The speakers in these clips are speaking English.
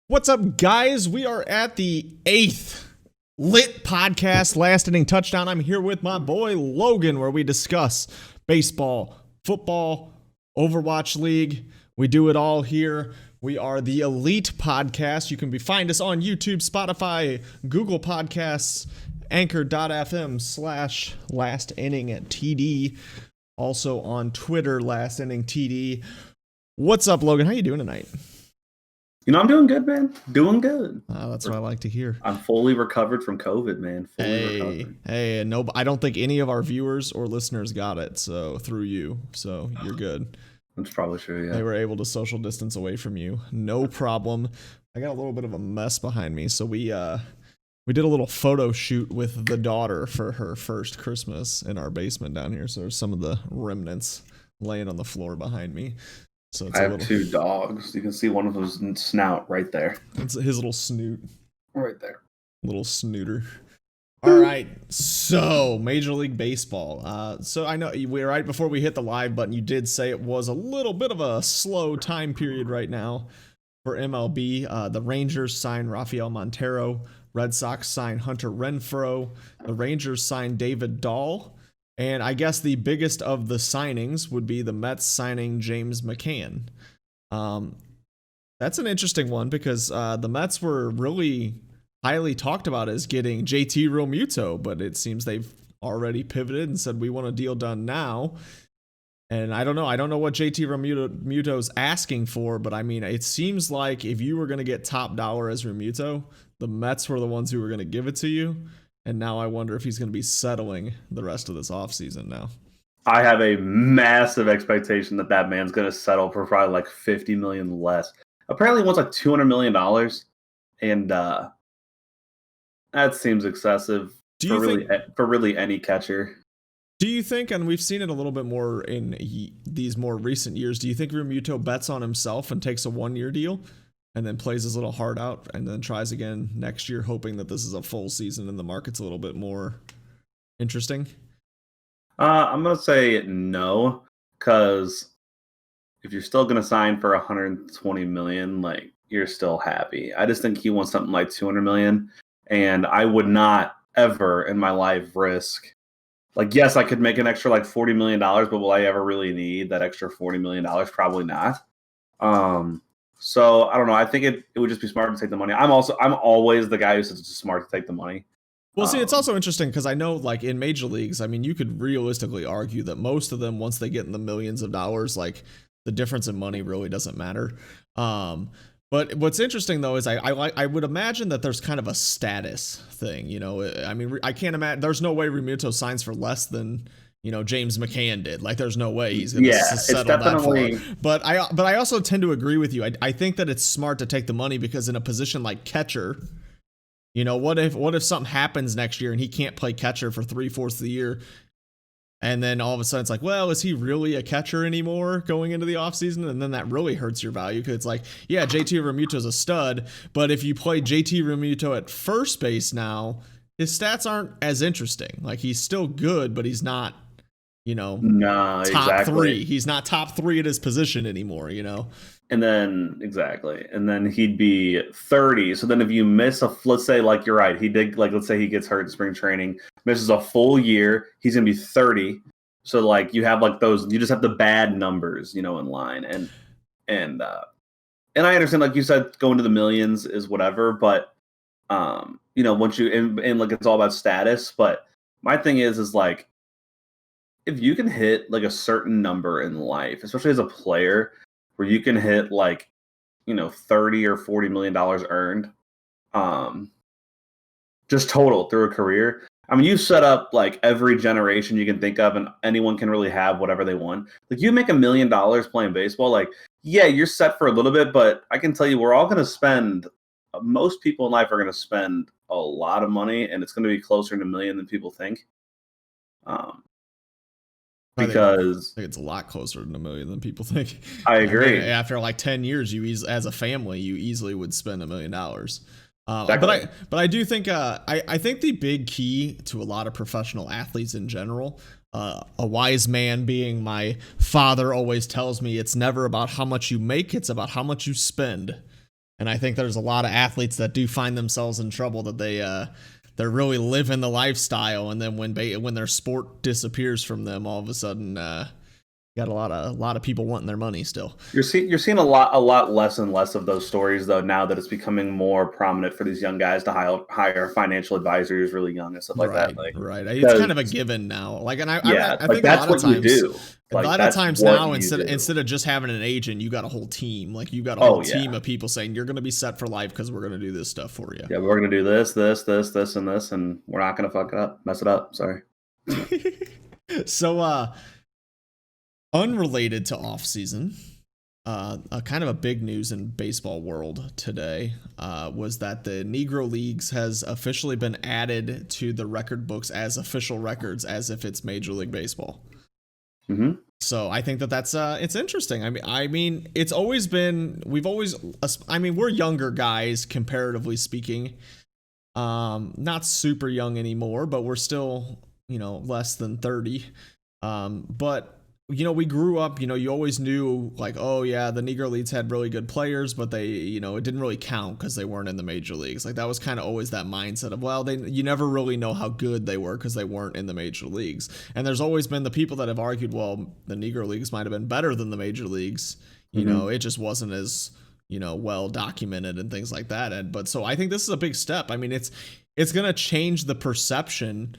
What's up, guys? We are at the 8th Lit Podcast, Last Inning Touchdown. I'm here with my boy Logan, where we discuss baseball, football, Overwatch League. We do it all here. We are the Elite Podcast. You can find us on YouTube, Spotify, Google Podcasts, Anchor.fm/Last Inning TD. Also on Twitter, Last Inning TD. What's up, Logan? How you doing tonight? You know, I'm doing good, man. Doing good. That's what I like to hear. I'm fully recovered from COVID, man. Fully recovered. Hey, no, I don't think any of our viewers or listeners got it, so through you, so you're good. That's probably true, yeah. They were able to social distance away from you. No problem. I got a little bit of a mess behind me, so we did a little photo shoot with the daughter for her first Christmas in our basement down here, so there's some of the remnants laying on the floor behind me. So it's I have two dogs. You can see one of them's snout right there. It's his little snoot. Right there. Little snooter. All right. So, Major League Baseball. So I know right before we hit the live button, you did say it was a little bit of a slow time period right now for MLB. The Rangers signed Rafael Montero. Red Sox signed Hunter Renfroe. The Rangers signed David Dahl. And I guess the biggest of the signings would be the Mets signing James McCann. That's an interesting one because the Mets were really highly talked about as getting JT Realmuto, but it seems they've already pivoted and said we want a deal done now. And I don't know what JT Realmuto's asking for, but I mean, it seems like if you were going to get top dollar as Realmuto, the Mets were the ones who were going to give it to you. And now I wonder if he's going to be settling the rest of this offseason now. I have a massive expectation that man's going to settle for probably like $50 million less. Apparently he wants like $200 million. And that seems excessive for really any catcher. Do you think, and we've seen it a little bit more in these more recent years, do you think Realmuto bets on himself and takes a 1-year deal? And then plays his little heart out and then tries again next year, hoping that this is a full season and the market's a little bit more interesting? I'm going to say no, because if you're still going to sign for $120 million, like, you're still happy. I just think he wants something like $200 million, and I would not ever in my life risk. Like, yes, I could make an extra like $40 million, but will I ever really need that extra $40 million? Probably not. So I don't know. I think it would just be smart to take the money. I'm always the guy who says it's smart to take the money. Well, see, it's also interesting because I know, like, in major leagues, I mean, you could realistically argue that most of them, once they get in the millions of dollars, like, the difference in money really doesn't matter. But what's interesting though is I would imagine that there's kind of a status thing. You know, I mean, I can't imagine. There's no way Realmuto signs for less than, you know, James McCann did. Like, there's no way he's going to settle that far. But I also tend to agree with you. I think that it's smart to take the money because in a position like catcher, you know, what if something happens next year and he can't play catcher for 3/4 of the year, and then all of a sudden it's like, well, is he really a catcher anymore going into the offseason? And then that really hurts your value because it's like, yeah, JT Realmuto's a stud, but if you play JT Realmuto at first base now, his stats aren't as interesting. Like, he's still good, but he's not, you know, top 3. He's not top 3 at his position anymore, you know? And then, and then he'd be 30. So then if you miss let's say, like, you're right, he did, like, let's say he gets hurt in spring training, misses a full year, he's going to be 30. So, like, you have, like, those, you just have the bad numbers, you know, in line. And I understand, like you said, going to the millions is whatever, but, you know, once you, and like, it's all about status. But my thing is like, if you can hit like a certain number in life, especially as a player, where you can hit like, you know, $30 or $40 million earned, just total through a career. I mean, you set up like every generation you can think of, and anyone can really have whatever they want. Like, you make $1 million playing baseball, like, yeah, you're set for a little bit, but I can tell you, we're all going to spend. Most people in life are going to spend a lot of money, and it's going to be closer to $1 million than people think. Because I think it's a lot closer to $1 million than people think. I agree. I mean, after like 10 years, as a family, you easily would spend $1 million. Exactly. But I do think I think the big key to a lot of professional athletes in general, a wise man being my father always tells me, it's never about how much you make, it's about how much you spend. And I think there's a lot of athletes that do find themselves in trouble, that they're really living the lifestyle, and then when their sport disappears from them, all of a sudden got a lot of people wanting their money still. You're seeing a lot less and less of those stories though now that it's becoming more prominent for these young guys to hire financial advisors really young and stuff like Right, that. Like, right. It's kind of a given now. Like, and I like think that's a lot what of times, you do. Like, a lot of that's times what now, you instead do. of just having an agent, you got a whole team. Like, you got a whole team Yeah. of people saying you're going to be set for life because we're going to do this stuff for you. Yeah, we're gonna do this, and this, and we're not gonna fuck it up, mess it up. Sorry. So, unrelated to off season, kind of a big news in baseball world today was that the Negro Leagues has officially been added to the record books as official records, as if it's Major League Baseball. Mm-hmm. So I think that's it's interesting. I mean, it's always been, we're younger guys comparatively speaking, not super young anymore, but we're still less than 30. But we grew up, you always knew like, oh yeah, the Negro Leagues had really good players, but they, it didn't really count because they weren't in the major leagues. Like, that was kind of always that mindset of, well, you never really know how good they were because they weren't in the major leagues. And there's always been the people that have argued, well, the Negro Leagues might have been better than the major leagues. It just wasn't as, well documented and things like that. But so I think this is a big step. I mean, it's going to change the perception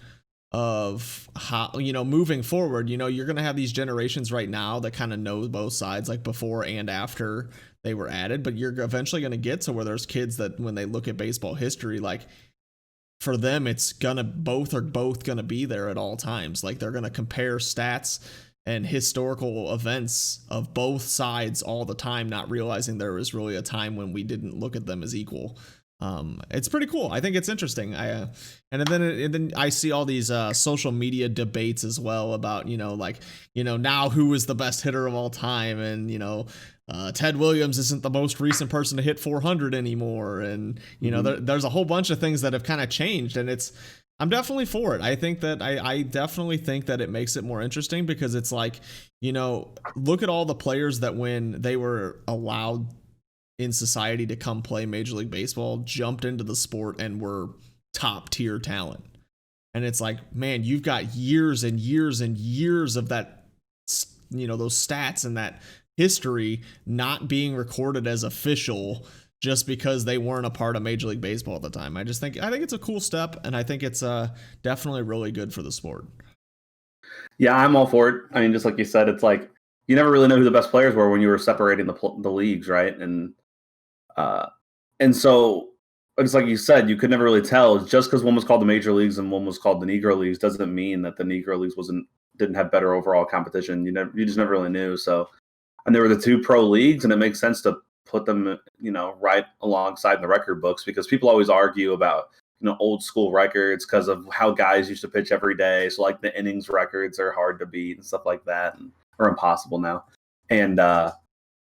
of how, moving forward. You're going to have these generations right now that kind of know both sides, like before and after they were added, but you're eventually going to get to where there's kids that when they look at baseball history, like, for them it's gonna both gonna be there at all times. Like, they're gonna compare stats and historical events of both sides all the time, not realizing there was really a time when we didn't look at them as equal. It's pretty cool. I think it's interesting. And then I see all these social media debates as well about now who is the best hitter of all time, and Ted Williams isn't the most recent person to hit 400 anymore, and there's a whole bunch of things that have kind of changed, and I'm definitely for it. I think that I definitely think that it makes it more interesting, because it's like, look at all the players that when they were allowed in society to come play Major League Baseball, jumped into the sport and were top tier talent. And it's like, man, you've got years and years and years of that, those stats and that history not being recorded as official just because they weren't a part of Major League Baseball at the time. I think it's a cool step, and I think it's definitely really good for the sport. Yeah, I'm all for it. I mean, just like you said, it's like you never really know who the best players were when you were separating the leagues, right? And so it's like you said, you could never really tell. Just because one was called the Major Leagues and one was called the Negro Leagues doesn't mean that the Negro Leagues didn't have better overall competition. You just never really knew. So, and there were the two pro leagues, and it makes sense to put them, right alongside the record books, because people always argue about, old school records because of how guys used to pitch every day. So like the innings records are hard to beat and stuff like that, or impossible now. And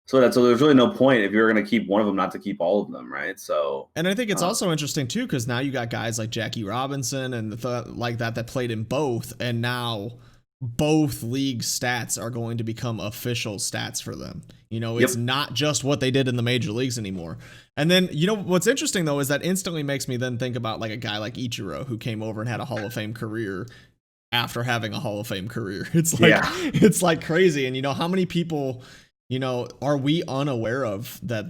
so there's really no point if you're going to keep one of them not to keep all of them, right? So, and I think it's also interesting too, because now you got guys like Jackie Robinson and like that played in both, and now both league stats are going to become official stats for them. It's not just what they did in the major leagues anymore. And then, what's interesting though is that instantly makes me then think about like a guy like Ichiro, who came over and had a Hall of Fame career after having a Hall of Fame career. It's like crazy. And how many people, are we unaware of that,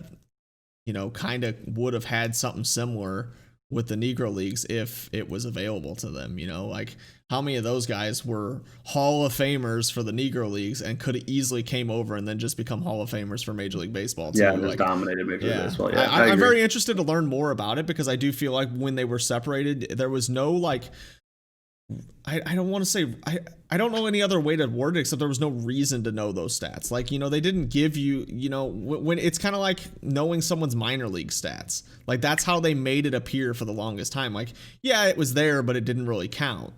kind of would have had something similar with the Negro Leagues if it was available to them? Like, how many of those guys were Hall of Famers for the Negro Leagues and could have easily came over and then just become Hall of Famers for Major League Baseball too? Yeah, just dominated Major League Baseball. Yeah, I'm very interested to learn more about it, because I do feel like when they were separated, there was no like, I don't want to say, I don't know any other way to word it except there was no reason to know those stats. Like, they didn't give you, when it's kind of like knowing someone's minor league stats. Like, that's how they made it appear for the longest time. Like, yeah, it was there, but it didn't really count.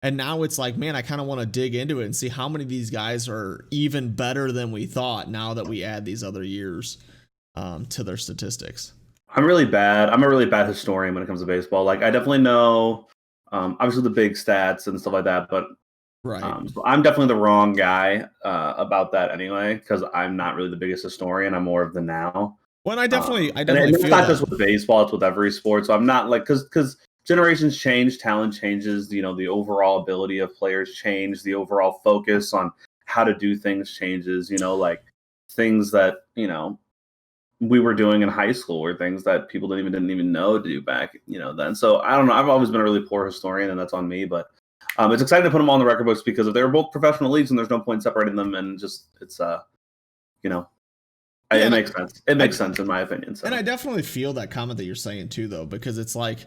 And now it's like, man, I kind of want to dig into it and see how many of these guys are even better than we thought now that we add these other years to their statistics. I'm really bad. I'm a really bad historian when it comes to baseball. Like I definitely know, obviously the big stats and stuff like that, but Right. so I'm definitely the wrong guy about that anyway, because I'm not really the biggest historian. I'm more of the now. Well, I And definitely it's feel not that. just with baseball; it's with every sport. So I'm not like because generations change, talent changes. You know, the overall ability of players change, the overall focus on how to do things changes. You know, like things that we were doing in high school were things that people didn't even know to do back then. So I don't know. I've always been a really poor historian, and that's on me. But it's exciting to put them all in the record books because if they were both professional leagues, and there's no point separating them, and just it's you know Yeah, it and makes sense. It I, makes sense in my opinion. and I So definitely feel that comment that you're saying too, though, because it's like,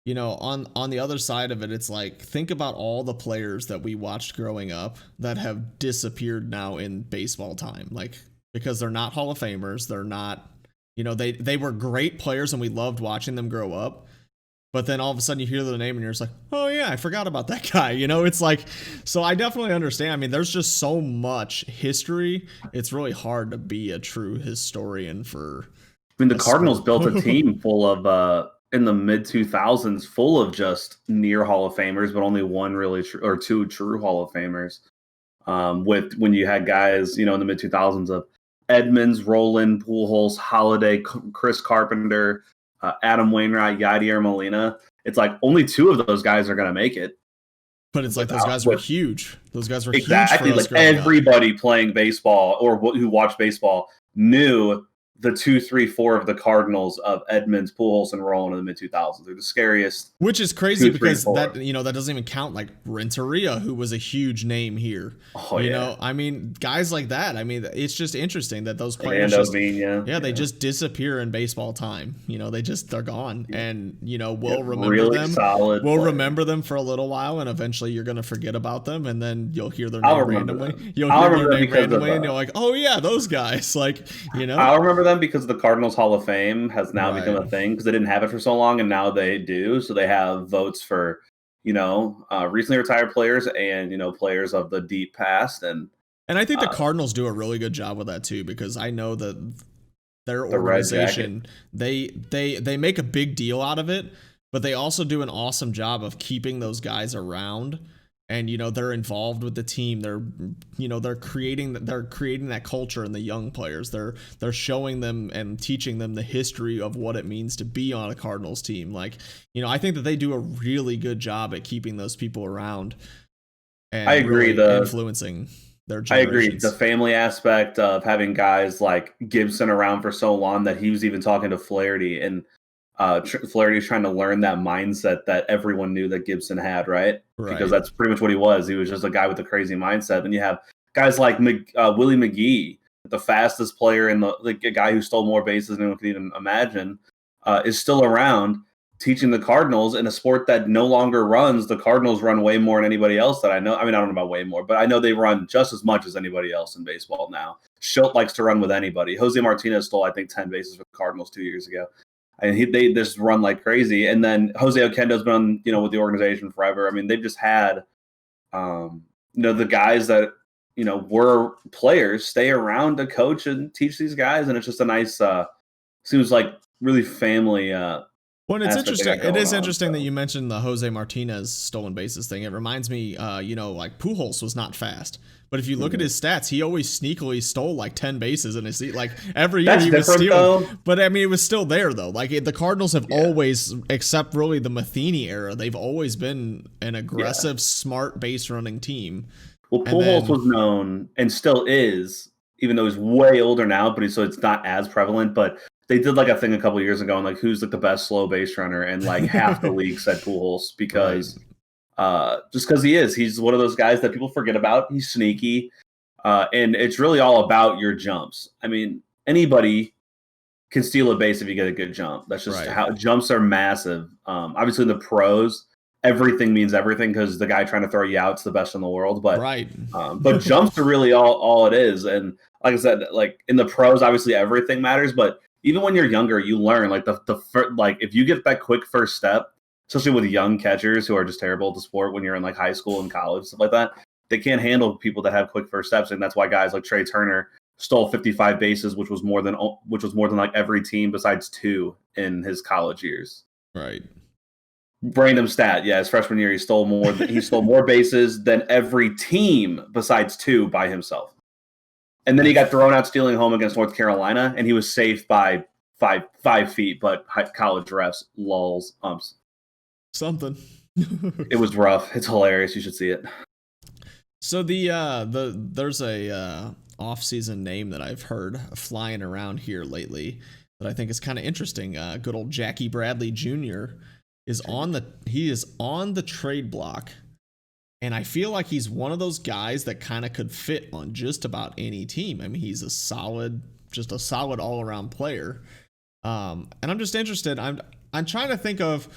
on the other side of it, it's like think about all the players that we watched growing up that have disappeared now in baseball time, like because they're not Hall of Famers, they're not, they were great players and we loved watching them grow up. But then all of a sudden you hear the name and you're just like, oh yeah, I forgot about that guy. It's like, so I definitely understand. I mean, there's just so much history. It's really hard to be a true historian for I mean, the a Cardinals sport. built a team full of in the mid 2000s, full of just near Hall of Famers, but only one really or two true Hall of Famers. With when you had guys, in the mid 2000s of Edmonds, Roland, Pujols, Holiday, Chris Carpenter, Adam Wainwright, Yadier Molina. It's like only two of those guys are going to make it. But it's like those guys were huge. Those guys were huge for Exactly, us like growing up. everybody playing baseball or who watched baseball knew the 2, 3, 4 of the Cardinals of Edmonds, Pujols, and Roland in the mid 2000s. They're the scariest. Which is crazy 2, 3, because 4. that doesn't even count like Renteria, who was a huge name here. Oh yeah, I mean, guys like that. I mean, it's just interesting that those players Fernando just Vina. yeah, they just disappear in baseball time. They're gone, Yeah. and Yeah, we'll remember really them. solid. We'll Player. remember them for a little while, and eventually you're gonna forget about them, and then you'll hear their I'll name remember randomly. them. You'll I'll hear their remember them name because of randomly, and you're like, oh yeah, those guys. I'll remember them because the Cardinals Hall of Fame has now become Right. a thing because they didn't have it for so long, and now they do. So they have votes for recently retired players and players of the deep past, and And I think the uh, Cardinals do a really good job with that too, because I know that their the red jacket. organization they make a big deal out of it, but they also do an awesome job of keeping those guys around. And they're involved with the team. They're creating that culture in the young players. They're showing them and teaching them the history of what it means to be on a Cardinals team. I think that they do a really good job at keeping those people around I and agree. really influencing their I agree. The generations. family aspect of having guys like Gibson around for so long that he was even talking to Flaherty, and Flaherty's trying to learn that mindset that everyone knew that Gibson had, right? Because Right. that's pretty much what he was. He was just a guy with a crazy mindset. And you have guys like Willie McGee, the fastest player in the guy who stole more bases than anyone could even imagine, is still around teaching the Cardinals in a sport that no longer runs. The Cardinals run way more than anybody else that I know. I mean, I don't know about way more, but I know they run just as much as anybody else in baseball now. Schilt likes to run with anybody. Jose Martinez stole, I think, 10 bases for the Cardinals 2 years ago. And they just run like crazy. And then Jose Oquendo's been, with the organization forever. I mean, they've just had, the guys that, were players stay around to coach and teach these guys. And it's just a nice, seems like really family Well, it's aspect they interesting. got It going is on. interesting that So. you mentioned the Jose Martinez stolen bases thing. It reminds me, like Pujols was not fast, but if you look at his stats, he always sneakily stole like 10 bases in his like every year That's he was different, stealing. though. But I mean, it was still there though. Like the Cardinals have Yeah. always, except really the Matheny era, they've always been an aggressive, smart base running team. Well, And Pujols then was known and still is, even though he's way older now, but so it's not as prevalent. But they did like a thing a couple of years ago, and like who's like the best slow base runner, and like half the league said Pujols right. because just because he's one of those guys that people forget about. He's sneaky, and it's really all about your jumps. I mean, anybody can steal a base if you get a good jump. That's just Right. how jumps are massive. Obviously, in the pros, everything means everything because the guy trying to throw you out is the best in the world. Right. But jumps are really all it is. And like I said, like in the pros, obviously everything matters. But even when you're younger, you learn like like if you get that quick first step, especially with young catchers who are just terrible at the sport when you're in like high school and college stuff like that, they can't handle people that have quick first steps, and that's why guys like Trey Turner stole 55 bases, which was more than like every team besides 2 in his college years. Right. Random stat, yeah. His freshman year, he stole more bases than every team besides 2 by himself. And then he got thrown out stealing home against North Carolina, and he was safe by 5 feet, but college refs, lulls, umps. Something. It was rough. It's hilarious. You should see it. So there's a off-season name that I've heard flying around here lately that I think is kind of interesting. Good old Jackie Bradley Jr. is on the trade block, and I feel like he's one of those guys that kind of could fit on just about any team. I mean, he's a solid all-around player. And I'm just interested. I'm trying to think of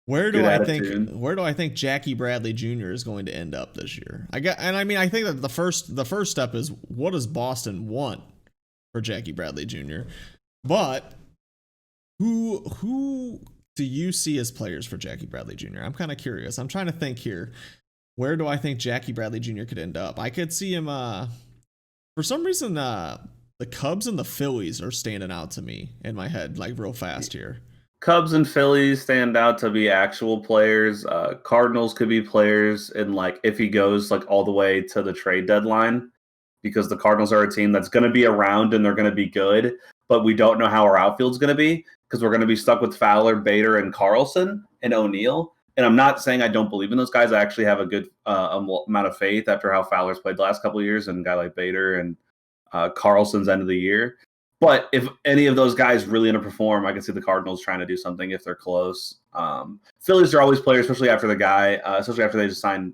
where do I think Jackie Bradley Jr. is going to end up this year. I think that the first step is, what does Boston want for Jackie Bradley Jr.? But who do you see as players for Jackie Bradley Jr.? I'm kind of curious. I'm trying to think here. Where do I think Jackie Bradley Jr. could end up? I could see him for some reason the Cubs and the Phillies are standing out to me in my head, like real fast here. Cubs and Phillies stand out to be actual players. Cardinals could be players, and like if he goes like all the way to the trade deadline, because the Cardinals are a team that's going to be around and they're going to be good, but we don't know how our outfield's going to be because we're going to be stuck with Fowler, Bader, and Carlson and O'Neill. And I'm not saying I don't believe in those guys. I actually have a good amount of faith after how Fowler's played the last couple of years, and a guy like Bader and Carlson's end of the year. But if any of those guys really underperform, I can see the Cardinals trying to do something if they're close. Phillies are always players, especially after they just signed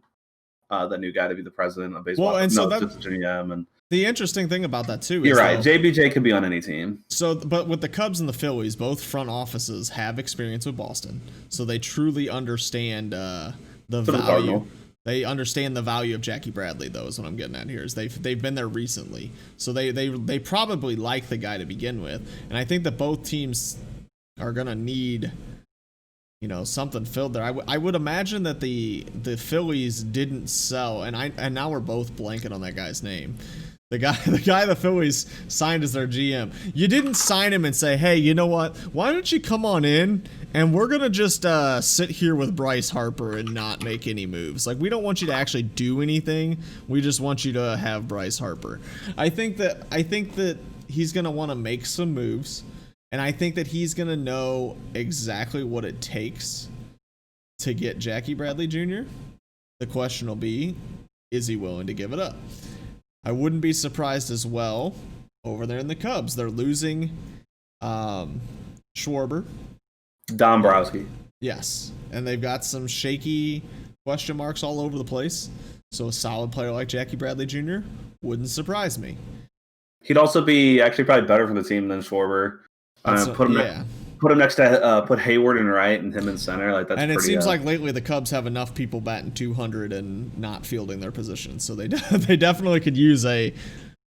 the new guy to be the president of baseball. Well, and so that's GM. And the interesting thing about that too. You're right. JBJ could be on any team. So, but with the Cubs and the Phillies, both front offices have experience with Boston, so they truly understand the value. They understand the value of Jackie Bradley, though, is what I'm getting at here. Is they've been there recently, so they probably like the guy to begin with, and I think that both teams are gonna need, something filled there. I would imagine that the Phillies didn't sell, and now we're both blanking on that guy's name. The guy the Phillies signed as their GM. You didn't sign him and say, hey, you know what? Why don't you come on in and we're going to just sit here with Bryce Harper and not make any moves. Like, we don't want you to actually do anything. We just want you to have Bryce Harper. I think that he's going to want to make some moves, and I think that he's going to know exactly what it takes to get Jackie Bradley Jr. The question will be, is he willing to give it up? I wouldn't be surprised as well over there in the Cubs. They're losing Schwarber. Dombrowski. Yes. And they've got some shaky question marks all over the place. So a solid player like Jackie Bradley Jr. wouldn't surprise me. He'd also be actually probably better for the team than Schwarber. Put him next to put Hayward in right and him in center. Like that's. And it seems like lately the Cubs have enough people batting 200 and not fielding their positions, so they definitely could use a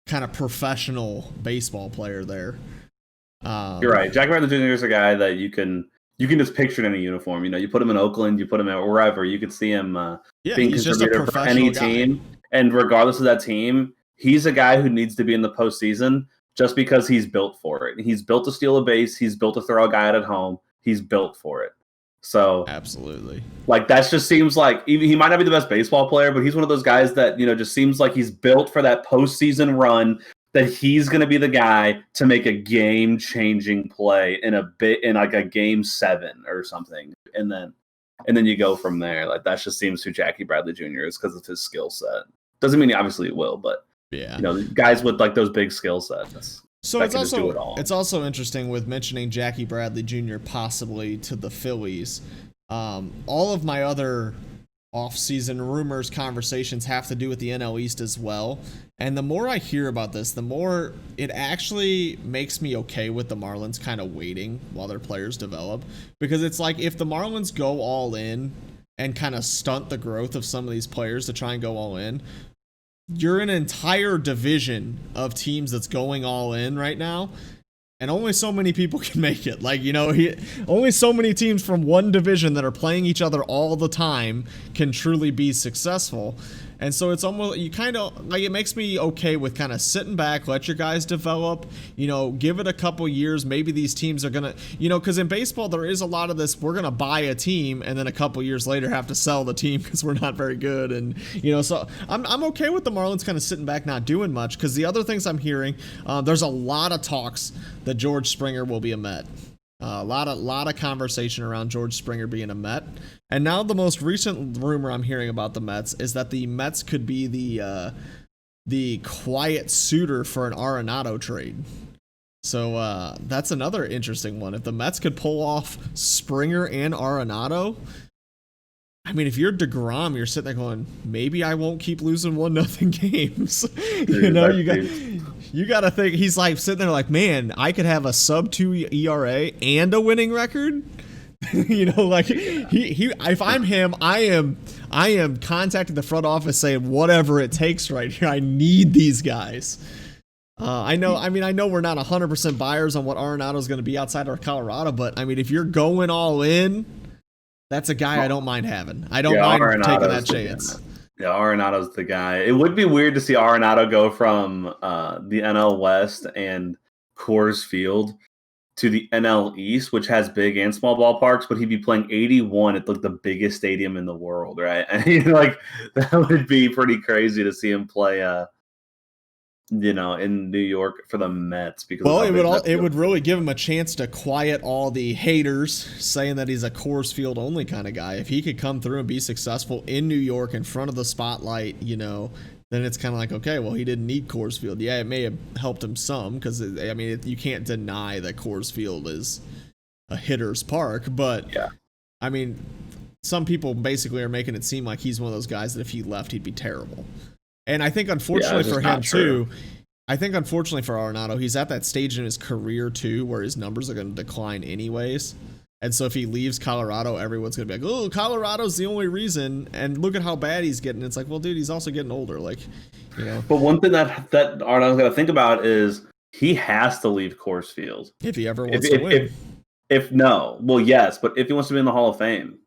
kind of professional baseball player there. You're right. Jack Bradley Jr. is a guy that you can just picture in a uniform. You put him in Oakland, you put him at wherever, you could see him being he's just a contributor for any team. And regardless of that team, he's a guy who needs to be in the postseason. Just because he's built for it. He's built to steal a base. He's built to throw a guy out at home. He's built for it. So absolutely, like that just seems like he might not be the best baseball player, but he's one of those guys that just seems like he's built for that postseason run. That he's going to be the guy to make a game-changing play in like a game 7 or something, and then you go from there. Like that just seems who Jackie Bradley Jr. is because of his skill set. Doesn't mean obviously it will, but. Yeah, guys with like those big skill sets. So it's also interesting with mentioning Jackie Bradley Jr. possibly to the Phillies. All of my other off-season rumors, conversations have to do with the NL East as well. And the more I hear about this, the more it actually makes me okay with the Marlins kind of waiting while their players develop. Because it's like if the Marlins go all in and kind of stunt the growth of some of these players to try and go all in, you're an entire division of teams that's going all in right now, and only so many people can make it. Like, only so many teams from one division that are playing each other all the time can truly be successful. And so it's almost, you kind of like, it makes me okay with kind of sitting back, let your guys develop, give it a couple years. Maybe these teams are going to, because in baseball, there is a lot of this, we're going to buy a team and then a couple years later have to sell the team because we're not very good. And, so I'm okay with the Marlins kind of sitting back, not doing much, because the other things I'm hearing, there's a lot of talks that George Springer will be a Met. A lot of conversation around George Springer being a Met. And now the most recent rumor I'm hearing about the Mets is that the Mets could be the quiet suitor for an Arenado trade. So that's another interesting one. If the Mets could pull off Springer and Arenado, I mean, if you're DeGrom, you're sitting there going, maybe I won't keep losing 1-0 games. You got to think, he's like sitting there like, man, I could have a sub-2 ERA and a winning record. If I'm him, I am contacting the front office saying whatever it takes right here. I need these guys. I know we're not 100% buyers on what Arenado is going to be outside of Colorado, but I mean, if you're going all in, that's a guy I don't mind having. I don't mind taking that chance. Yeah, Arenado's the guy. It would be weird to see Arenado go from the NL West and Coors Field to the NL East, which has big and small ballparks, but he'd be playing 81 at like the biggest stadium in the world, right? And that would be pretty crazy to see him play in New York for the Mets, because it would really give him a chance to quiet all the haters saying that he's a Coors Field only kind of guy. If he could come through and be successful in New York in front of the spotlight, then it's kind of like, okay, well, he didn't need Coors Field. Yeah, it may have helped him some, because you can't deny that Coors Field is a hitter's park, but yeah, I mean, some people basically are making it seem like he's one of those guys that if he left, he'd be terrible. And I think, unfortunately for him, too, I think, unfortunately for Arenado, he's at that stage in his career, too, where his numbers are going to decline anyways. And so if he leaves Colorado, everyone's going to be like, oh, Colorado's the only reason. And look at how bad he's getting. It's like, well, dude, he's also getting older. Like, But one thing that Arenado's got to think about is he has to leave Coors Field. If he ever wants to win. Yes, but if he wants to be in the Hall of Fame.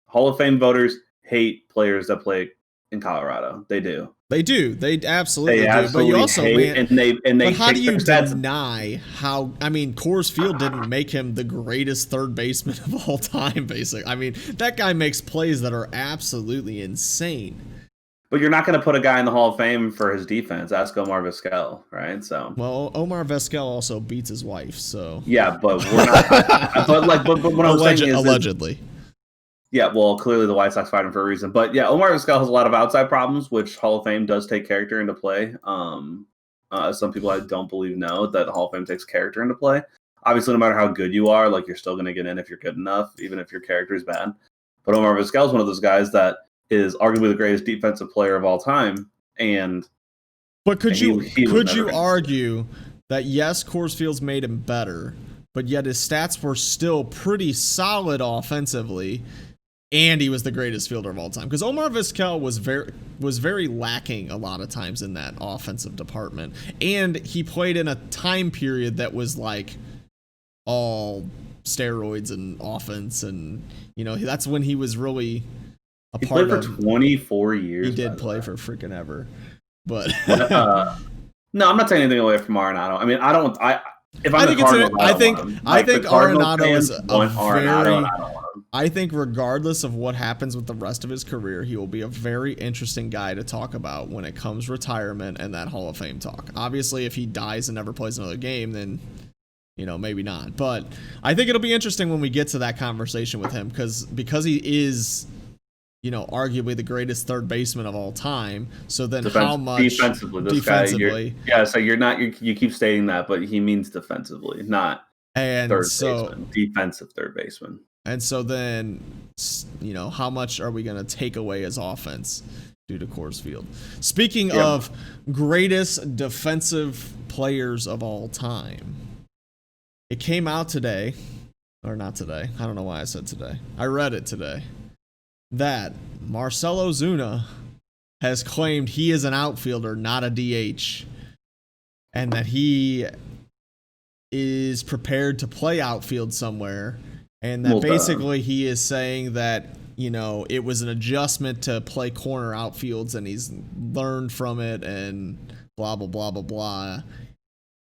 Hall of Fame voters hate players that play in Colorado. They do. They absolutely do. But you also, man, but how do you deny how? I mean, Coors Field didn't make him the greatest third baseman of all time. Basically, I mean, that guy makes plays that are absolutely insane. But you're not going to put a guy in the Hall of Fame for his defense. Ask Omar Vizquel, right? So, well, Omar Vizquel also beats his wife. So yeah, but we're not. but what I'm saying is allegedly. Yeah, well, clearly the White Sox fight him for a reason. But yeah, Omar Vizquel has a lot of outside problems, which Hall of Fame does take character into play. Some people I don't believe know that Hall of Fame takes character into play. Obviously, no matter how good you are, like, you're still going to get in if you're good enough, even if your character is bad. But Omar Vizquel is one of those guys that is arguably the greatest defensive player of all time. But could you argue that, yes, Coors Field's made him better, but yet his stats were still pretty solid offensively, and he was the greatest fielder of all time? Because Omar Vizquel was very lacking a lot of times in that offensive department, and he played in a time period that was like all steroids and offense, and that's when he was really he played for 24 years. He did play for freaking ever, but no, I'm not taking anything away from Arenado. I mean, I think Arenado is I think regardless of what happens with the rest of his career, he will be a very interesting guy to talk about when it comes retirement and that Hall of Fame talk. Obviously, if he dies and never plays another game, then maybe not. But I think it'll be interesting when we get to that conversation with him, because he is arguably the greatest third baseman of all time. So then how much defensively? So you keep stating that, but he means defensively, not third baseman, defensive third baseman. And so then, how much are we going to take away his offense due to Coors Field? Speaking of greatest defensive players of all time, it came out today, or not today. I don't know why I said today. I read it today, that Marcell Ozuna has claimed he is an outfielder, not a DH, and that he is prepared to play outfield somewhere, and that basically he is saying that it was an adjustment to play corner outfields and he's learned from it and blah blah blah blah blah.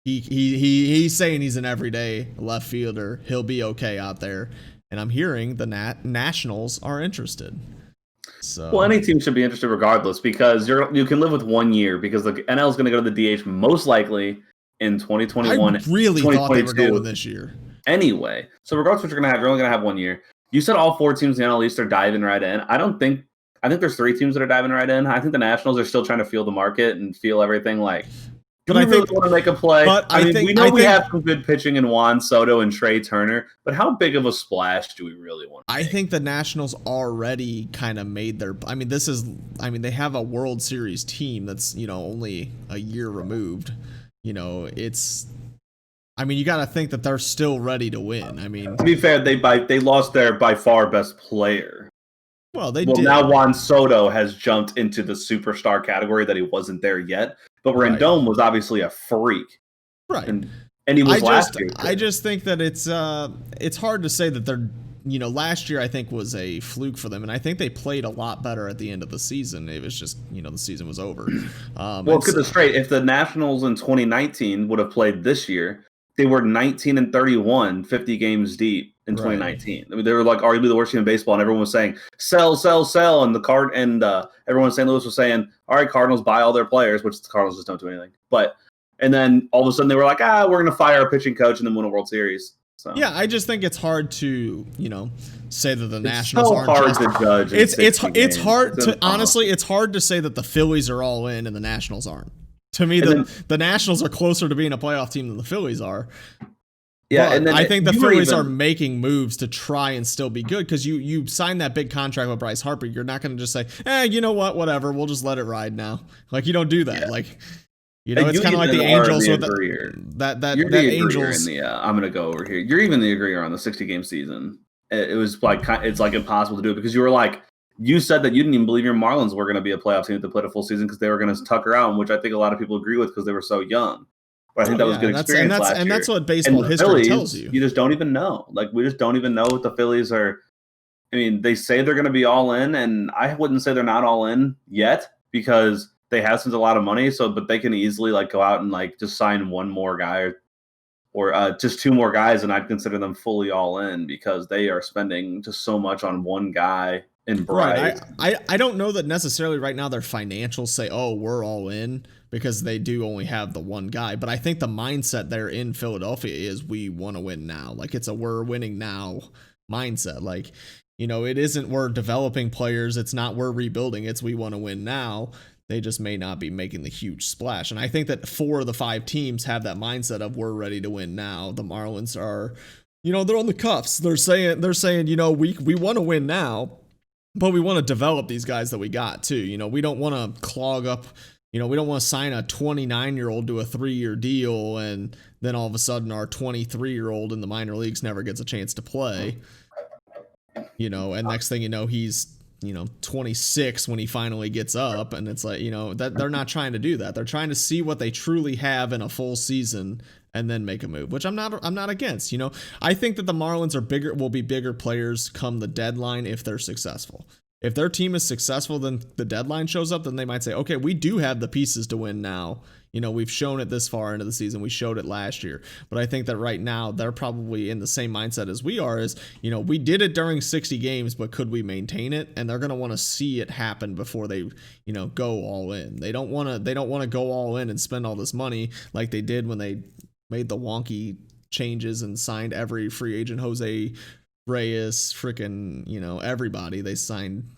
He's saying he's an everyday left fielder. He'll be okay out there. And I'm hearing the Nationals are interested. So, well, any team should be interested regardless because you can live with 1 year because the NL is going to go to the DH most likely in 2021. I really thought they were going this year. Anyway, so regardless of what you're going to have, you're only going to have 1 year. You said all 4 teams in the NL East are diving right in. I think there's 3 teams that are diving right in. I think the Nationals are still trying to feel the market and feel everything like. But I think want to make a play. But we know we have some good pitching in Juan Soto and Trey Turner, but how big of a splash do we really want to make? I think the Nationals already kind of made their. They have a World Series team that's only a year removed. You got to think that they're still ready to win. To be fair, they lost their by far best player. Well, they did. Now Juan Soto has jumped into the superstar category that he wasn't there yet. But Rendon was obviously a freak. Right. And he was last year. I just think that it's hard to say that they're, last year I think was a fluke for them. And I think they played a lot better at the end of the season. It was just, the season was over. Well, get this straight. If the Nationals in 2019 would have played this year, they were 19-31, 50 games deep in 2019. Right. They were like arguably the worst team in baseball, and everyone was saying sell, sell, sell, and everyone in St. Louis was saying, all right, Cardinals buy all their players, which the Cardinals just don't do anything. And then all of a sudden they were like, we're going to fire our pitching coach and then win a World Series. So. Yeah, I just think it's hard to say that the Nationals so aren't hard to judge. It's hard to honestly, it's hard to say that the Phillies are all in and the Nationals aren't. To me, the Nationals are closer to being a playoff team than the Phillies are. Yeah, but and then I think the Phillies are making moves to try and still be good because you signed that big contract with Bryce Harper. You're not going to just say, you know what, whatever, we'll just let it ride now. Like you don't do that. Yeah. It's kind of like the Angels with that Angels. I'm going to go over here. You're even the agreeer on the 60-game season. It was it's like impossible to do it because you were like. You said that you didn't even believe your Marlins were going to be a playoff team if they played a full season because they were going to tucker out, which I think a lot of people agree with because they were so young. But I think that was a good experience last year. And that's what baseball history Phillies, tells you. You just don't even know. We just don't even know what the Phillies are. They say they're going to be all in, and I wouldn't say they're not all in yet because they have spent a lot of money. But they can easily go out and just sign one more guy or just 2 more guys, and I'd consider them fully all in because they are spending just so much on one guy. Right. I don't know that necessarily right now their financials say, we're all in because they do only have the one guy. But I think the mindset there in Philadelphia is we want to win now. It's a we're winning now mindset. It isn't we're developing players. It's not we're rebuilding. It's we want to win now. They just may not be making the huge splash. And I think that 4 of the 5 teams have that mindset of we're ready to win now. The Marlins are, they're on the cuffs. They're saying, we want to win now. But we want to develop these guys that we got too. We don't want to clog up. We don't want to sign a 29-year-old to a 3-year deal and then all of a sudden our 23-year-old in the minor leagues never gets a chance to play. And next thing you know, he's 26 when he finally gets up, and it's that they're not trying to do that. They're trying to see what they truly have in a full season and then make a move, which I'm not against. I think that the Marlins will be bigger players come the deadline if they're successful. If their team is successful, then the deadline shows up, then they might say, okay, we do have the pieces to win now. We've shown it this far into the season. We showed it last year. But I think that right now they're probably in the same mindset as we are is, we did it during 60 games, but could we maintain it? And they're going to want to see it happen before they, go all in. They don't want to go all in and spend all this money like they did when they made the wonky changes and signed every free agent, Jose Reyes, freaking, everybody they signed.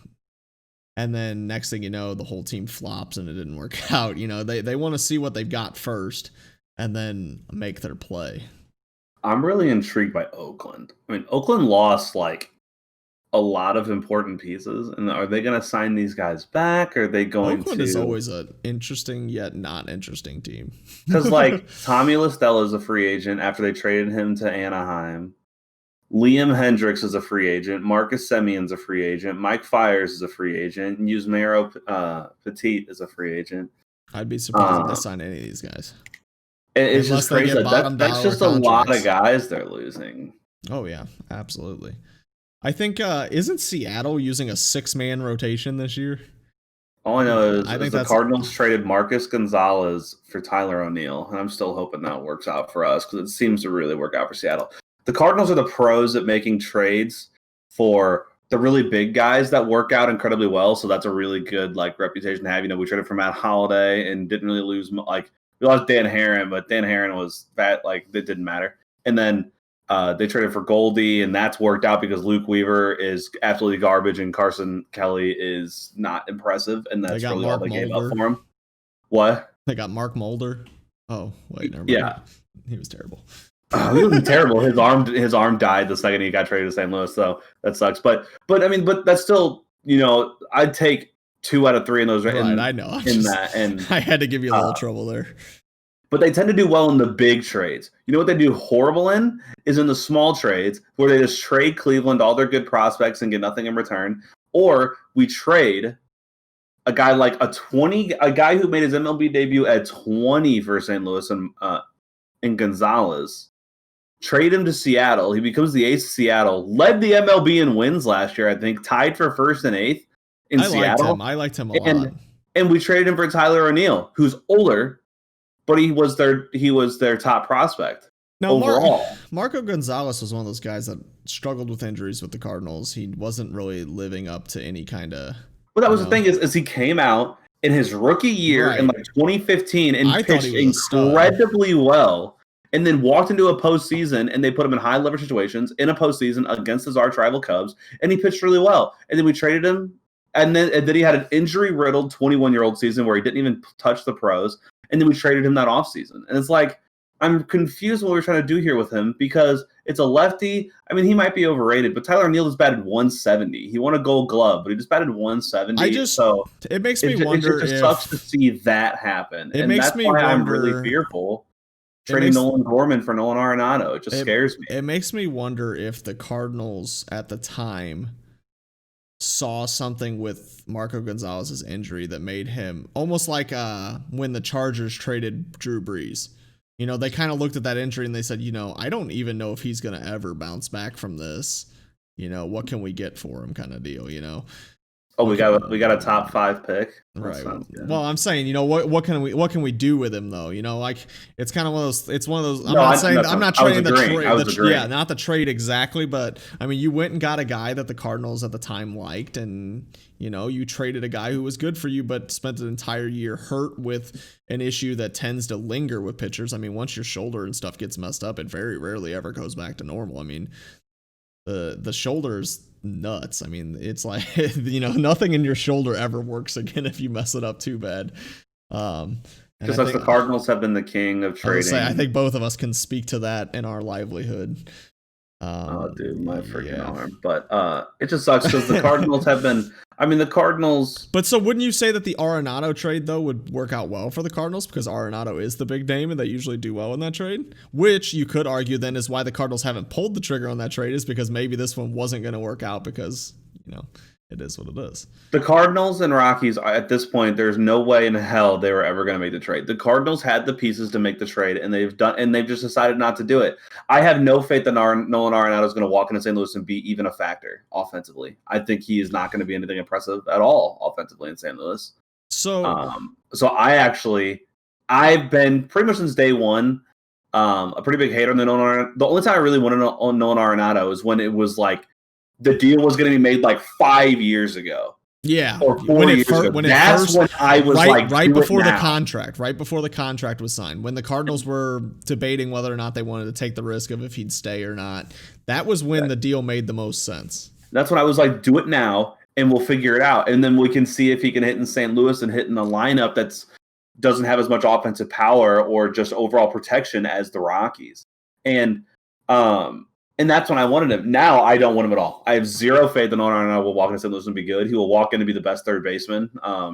And then next thing you know, the whole team flops and it didn't work out. They want to see what they've got first and then make their play. I'm really intrigued by Oakland. Oakland lost a lot of important pieces. And are they going to sign these guys back? Or are they going Oakland is always an interesting yet not interesting team. Because Tommy La Stella is a free agent after they traded him to Anaheim. Liam Hendricks is a free agent. Marcus Semion's a free agent. Mike Fiers is a free agent. Yusmeiro Petit is a free agent. I'd be surprised if they sign any of these guys. It's just crazy. That's just a lot of guys they're losing. Oh, yeah, absolutely. I think isn't Seattle using a 6-man rotation this year? All I know I is think the that's Cardinals traded Marcus Gonzalez for Tyler O'Neill, and I'm still hoping that works out for us because it seems to really work out for Seattle. The Cardinals are the pros at making trades for the really big guys that work out incredibly well, so that's a really good like reputation to have. You know, we traded for Matt Holliday and didn't really lose like we lost Dan Herron, but Dan Herron was that like it didn't matter. And then they traded for Goldie, and that's worked out because Luke Weaver is absolutely garbage and Carson Kelly is not impressive, and that's really all they gave up for him. What? They got Mark Mulder. Oh, wait, never mind. Yeah. He was terrible. He was terrible. His arm died the second he got traded to St. Louis, so that sucks. But I mean, but that's still, you know, I'd take 2 out of 3 in those. Right, I know. And I had to give you a little trouble there. But they tend to do well in the big trades. You know what they do horrible in is in the small trades where they just trade Cleveland all their good prospects and get nothing in return. Or we trade a guy like a guy who made his MLB debut at 20 for St. Louis and Gonzalez. Trade him to Seattle. He becomes the ace of Seattle. Led the MLB in wins last year, I think. Tied for 1st and 8th in Seattle. I liked him a lot. And we traded him for Tyler O'Neill, who's older, but he was their top prospect. Now, overall. Marco Gonzalez was one of those guys that struggled with injuries with the Cardinals. He wasn't really living up to any kind of. Well, that was the thing is he came out in his rookie year in like 2015 and pitched incredibly well, and then walked into a postseason and they put him in high leverage situations in a postseason against his arch rival Cubs, and he pitched really well. And then we traded him, and then he had an injury riddled 21-year-old season where he didn't even touch the pros, and then we traded him that offseason. And it's like, I'm confused what we're trying to do here with him because it's a lefty. I mean, he might be overrated, but Tyler O'Neill just batted 170. He won a Gold Glove, but he just batted 170. It makes me wonder. It just sucks to see that happen. That's why I'm really fearful trading Nolan Gorman for Nolan Arenado. It just scares me. It makes me wonder if the Cardinals at the time saw something with Marco Gonzalez's injury that made him almost like when the Chargers traded Drew Brees. You know, they kind of looked at that injury and they said, you know, I don't even know if he's going to ever bounce back from this. You know, what can we get for him kind of deal, you know? Oh, we got a top 5 pick. Right. Well, I'm saying, you know, what can we do with him though? You know, like it's kind of one of those. It's one of those. I'm not trading the trade. Yeah, not the trade exactly, but I mean, you went and got a guy that the Cardinals at the time liked, and you know, you traded a guy who was good for you, but spent an entire year hurt with an issue that tends to linger with pitchers. I mean, once your shoulder and stuff gets messed up, it very rarely ever goes back to normal. I mean, the shoulder's nuts. I mean, it's like, you know, nothing in your shoulder ever works again if you mess it up too bad. Just as the Cardinals have been the king of trading. I think both of us can speak to that in our livelihood. Dude, my freaking arm. But it just sucks because the Cardinals have been. I mean, the Cardinals. But so wouldn't you say that the Arenado trade, though, would work out well for the Cardinals because Arenado is the big name and they usually do well in that trade? Which you could argue then is why the Cardinals haven't pulled the trigger on that trade, is because maybe this one wasn't going to work out because, you know, it is what it is. The Cardinals and Rockies, at this point, there's no way in hell they were ever going to make the trade. The Cardinals had the pieces to make the trade, and they've just decided not to do it. I have no faith that Nolan Arenado is going to walk into St. Louis and be even a factor offensively. I think he is not going to be anything impressive at all offensively in St. Louis. So I've been pretty much since day one a pretty big hater on the Nolan Arenado. The only time I really wanted on Nolan Arenado is when it was like the deal was going to be made like 5 years ago. Yeah, or 4 years ago. That's when I was right before the contract was signed, when the Cardinals were debating whether or not they wanted to take the risk of if he'd stay or not. That was when the deal made the most sense. That's when I was like, do it now, and we'll figure it out, and then we can see if he can hit in St. Louis and hit in a lineup that's doesn't have as much offensive power or just overall protection as the Rockies. And that's when I wanted him. Now I don't want him at all. I have zero faith that Nolan Arenado will walk into St. Louis and be good. He will walk in to be the best third baseman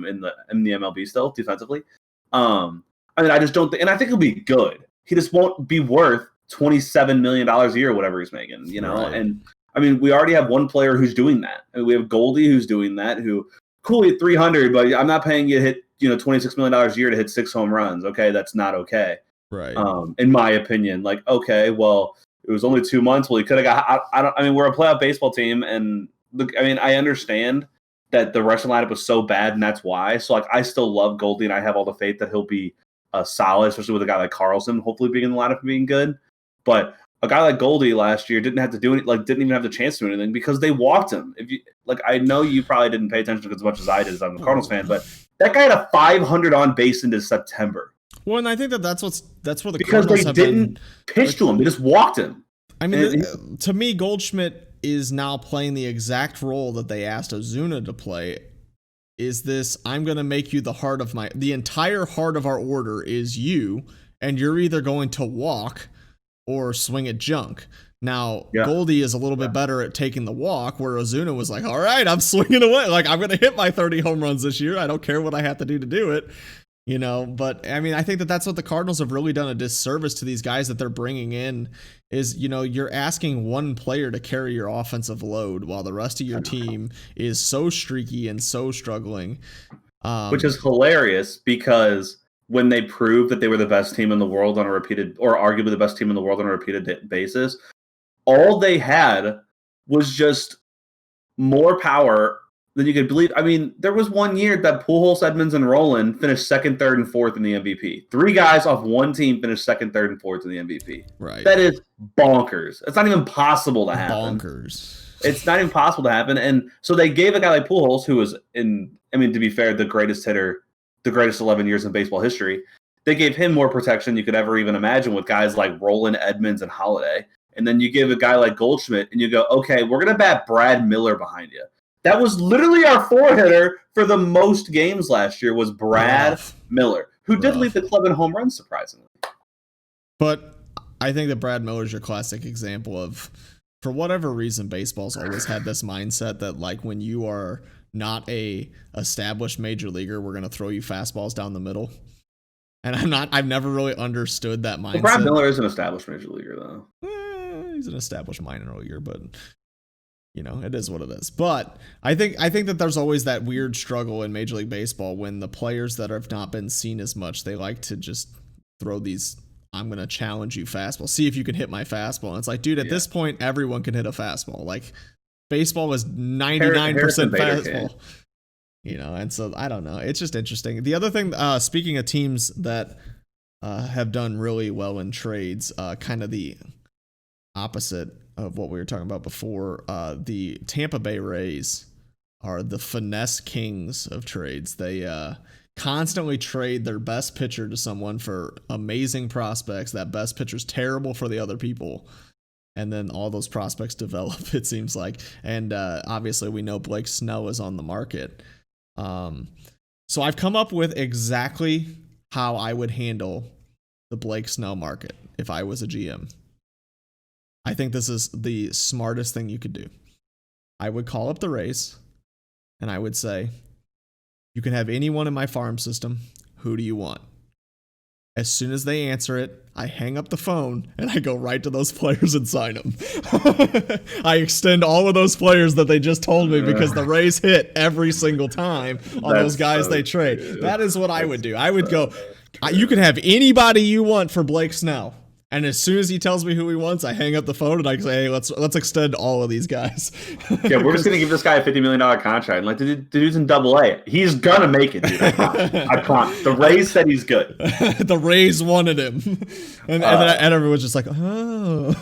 in the MLB still defensively. I mean, I just don't think, and I think he'll be good. He just won't be worth $27 million a year, whatever he's making, you know? Right. And I mean, we already have one player who's doing that. I mean, we have Goldie who's doing that, who cool, he hit 300, but I'm not paying you to hit, $26 million a year to hit 6 home runs. Okay. That's not okay. Right. In my opinion, like, okay, well, It was only 2 months. Well, he could have got. I mean, we're a playoff baseball team, and look, I mean, I understand that the Russian lineup was so bad, and that's why. So, like, I still love Goldie, and I have all the faith that he'll be solid, especially with a guy like Carlson, hopefully being in the lineup and being good. But a guy like Goldie last year didn't have to do didn't even have the chance to do anything because they walked him. If you I know you probably didn't pay attention as much as I did, as I'm a Cardinals fan, but that guy had a 500 on base into September. Well, and I think that's where the because Cardinals they didn't pitch to him; they just walked him. I mean, to me, Goldschmidt is now playing the exact role that they asked Ozuna to play. Is this, I'm going to make you the entire heart of our order is you, and you're either going to walk or swing at junk. Now, Goldie is a little bit better at taking the walk, where Ozuna was like, all right, I'm swinging away. Like, I'm going to hit my 30 home runs this year. I don't care what I have to do it. You know, but I mean, I think that's what the Cardinals have really done a disservice to these guys that they're bringing in is, you know, you're asking one player to carry your offensive load while the rest of your team is so streaky and so struggling. Which is hilarious because when they proved that they were the best team in the world on a repeated, or arguably the best team in the world on a repeated basis, all they had was just more power than you could believe. I mean, there was one year that Pujols, Edmonds, and Roland finished second, third, and fourth in the MVP. 3 guys off one team finished second, third, and fourth in the MVP. Right. That is bonkers. It's not even possible to happen. Bonkers. It's not even possible to happen. And so they gave a guy like Pujols, who was to be fair, the greatest hitter, the greatest 11 years in baseball history. They gave him more protection you could ever even imagine with guys like Roland, Edmonds, and Holiday. And then you give a guy like Goldschmidt, and you go, okay, we're going to bat Brad Miller behind you. That was literally our 4-hitter for the most games last year was Brad Miller, who did lead the club in home runs, surprisingly. But I think that Brad Miller is your classic example of, for whatever reason, baseball's always had this mindset that, like, when you are not a established major leaguer, we're going to throw you fastballs down the middle. And I've never really understood that mindset. Well, Brad Miller is an established major leaguer, though. He's an established minor leaguer, but you know, it is what it is. But I think that there's always that weird struggle in Major League Baseball when the players that have not been seen as much, they like to just throw these, I'm going to challenge you fastball. See if you can hit my fastball. And it's like, dude, at this point, everyone can hit a fastball. Like, baseball is 99% fastball. You know, and so I don't know. It's just interesting. The other thing, speaking of teams that have done really well in trades, kind of the opposite of what we were talking about before, the Tampa Bay Rays are the finesse kings of trades. They constantly trade their best pitcher to someone for amazing prospects. That best pitcher's terrible for the other people. And then all those prospects develop, it seems like. And obviously we know Blake Snell is on the market. So I've come up with exactly how I would handle the Blake Snell market if I was a GM. I think this is the smartest thing you could do. I would call up the Rays and I would say, you can have anyone in my farm system. Who do you want? As soon as they answer it, I hang up the phone and I go right to those players and sign them. I extend all of those players that they just told me because the Rays hit every single time on those guys they trade. Cute. That is what I would do. I would go, you can have anybody you want for Blake Snell. And as soon as he tells me who he wants, I hang up the phone and I say, hey, let's extend all of these guys. Yeah, we're just going to give this guy a $50 million contract. Like, the dude's in Double-A. He's going to make it, dude. I promise. The Rays said he's good. The Rays wanted him. And everyone's just like, oh.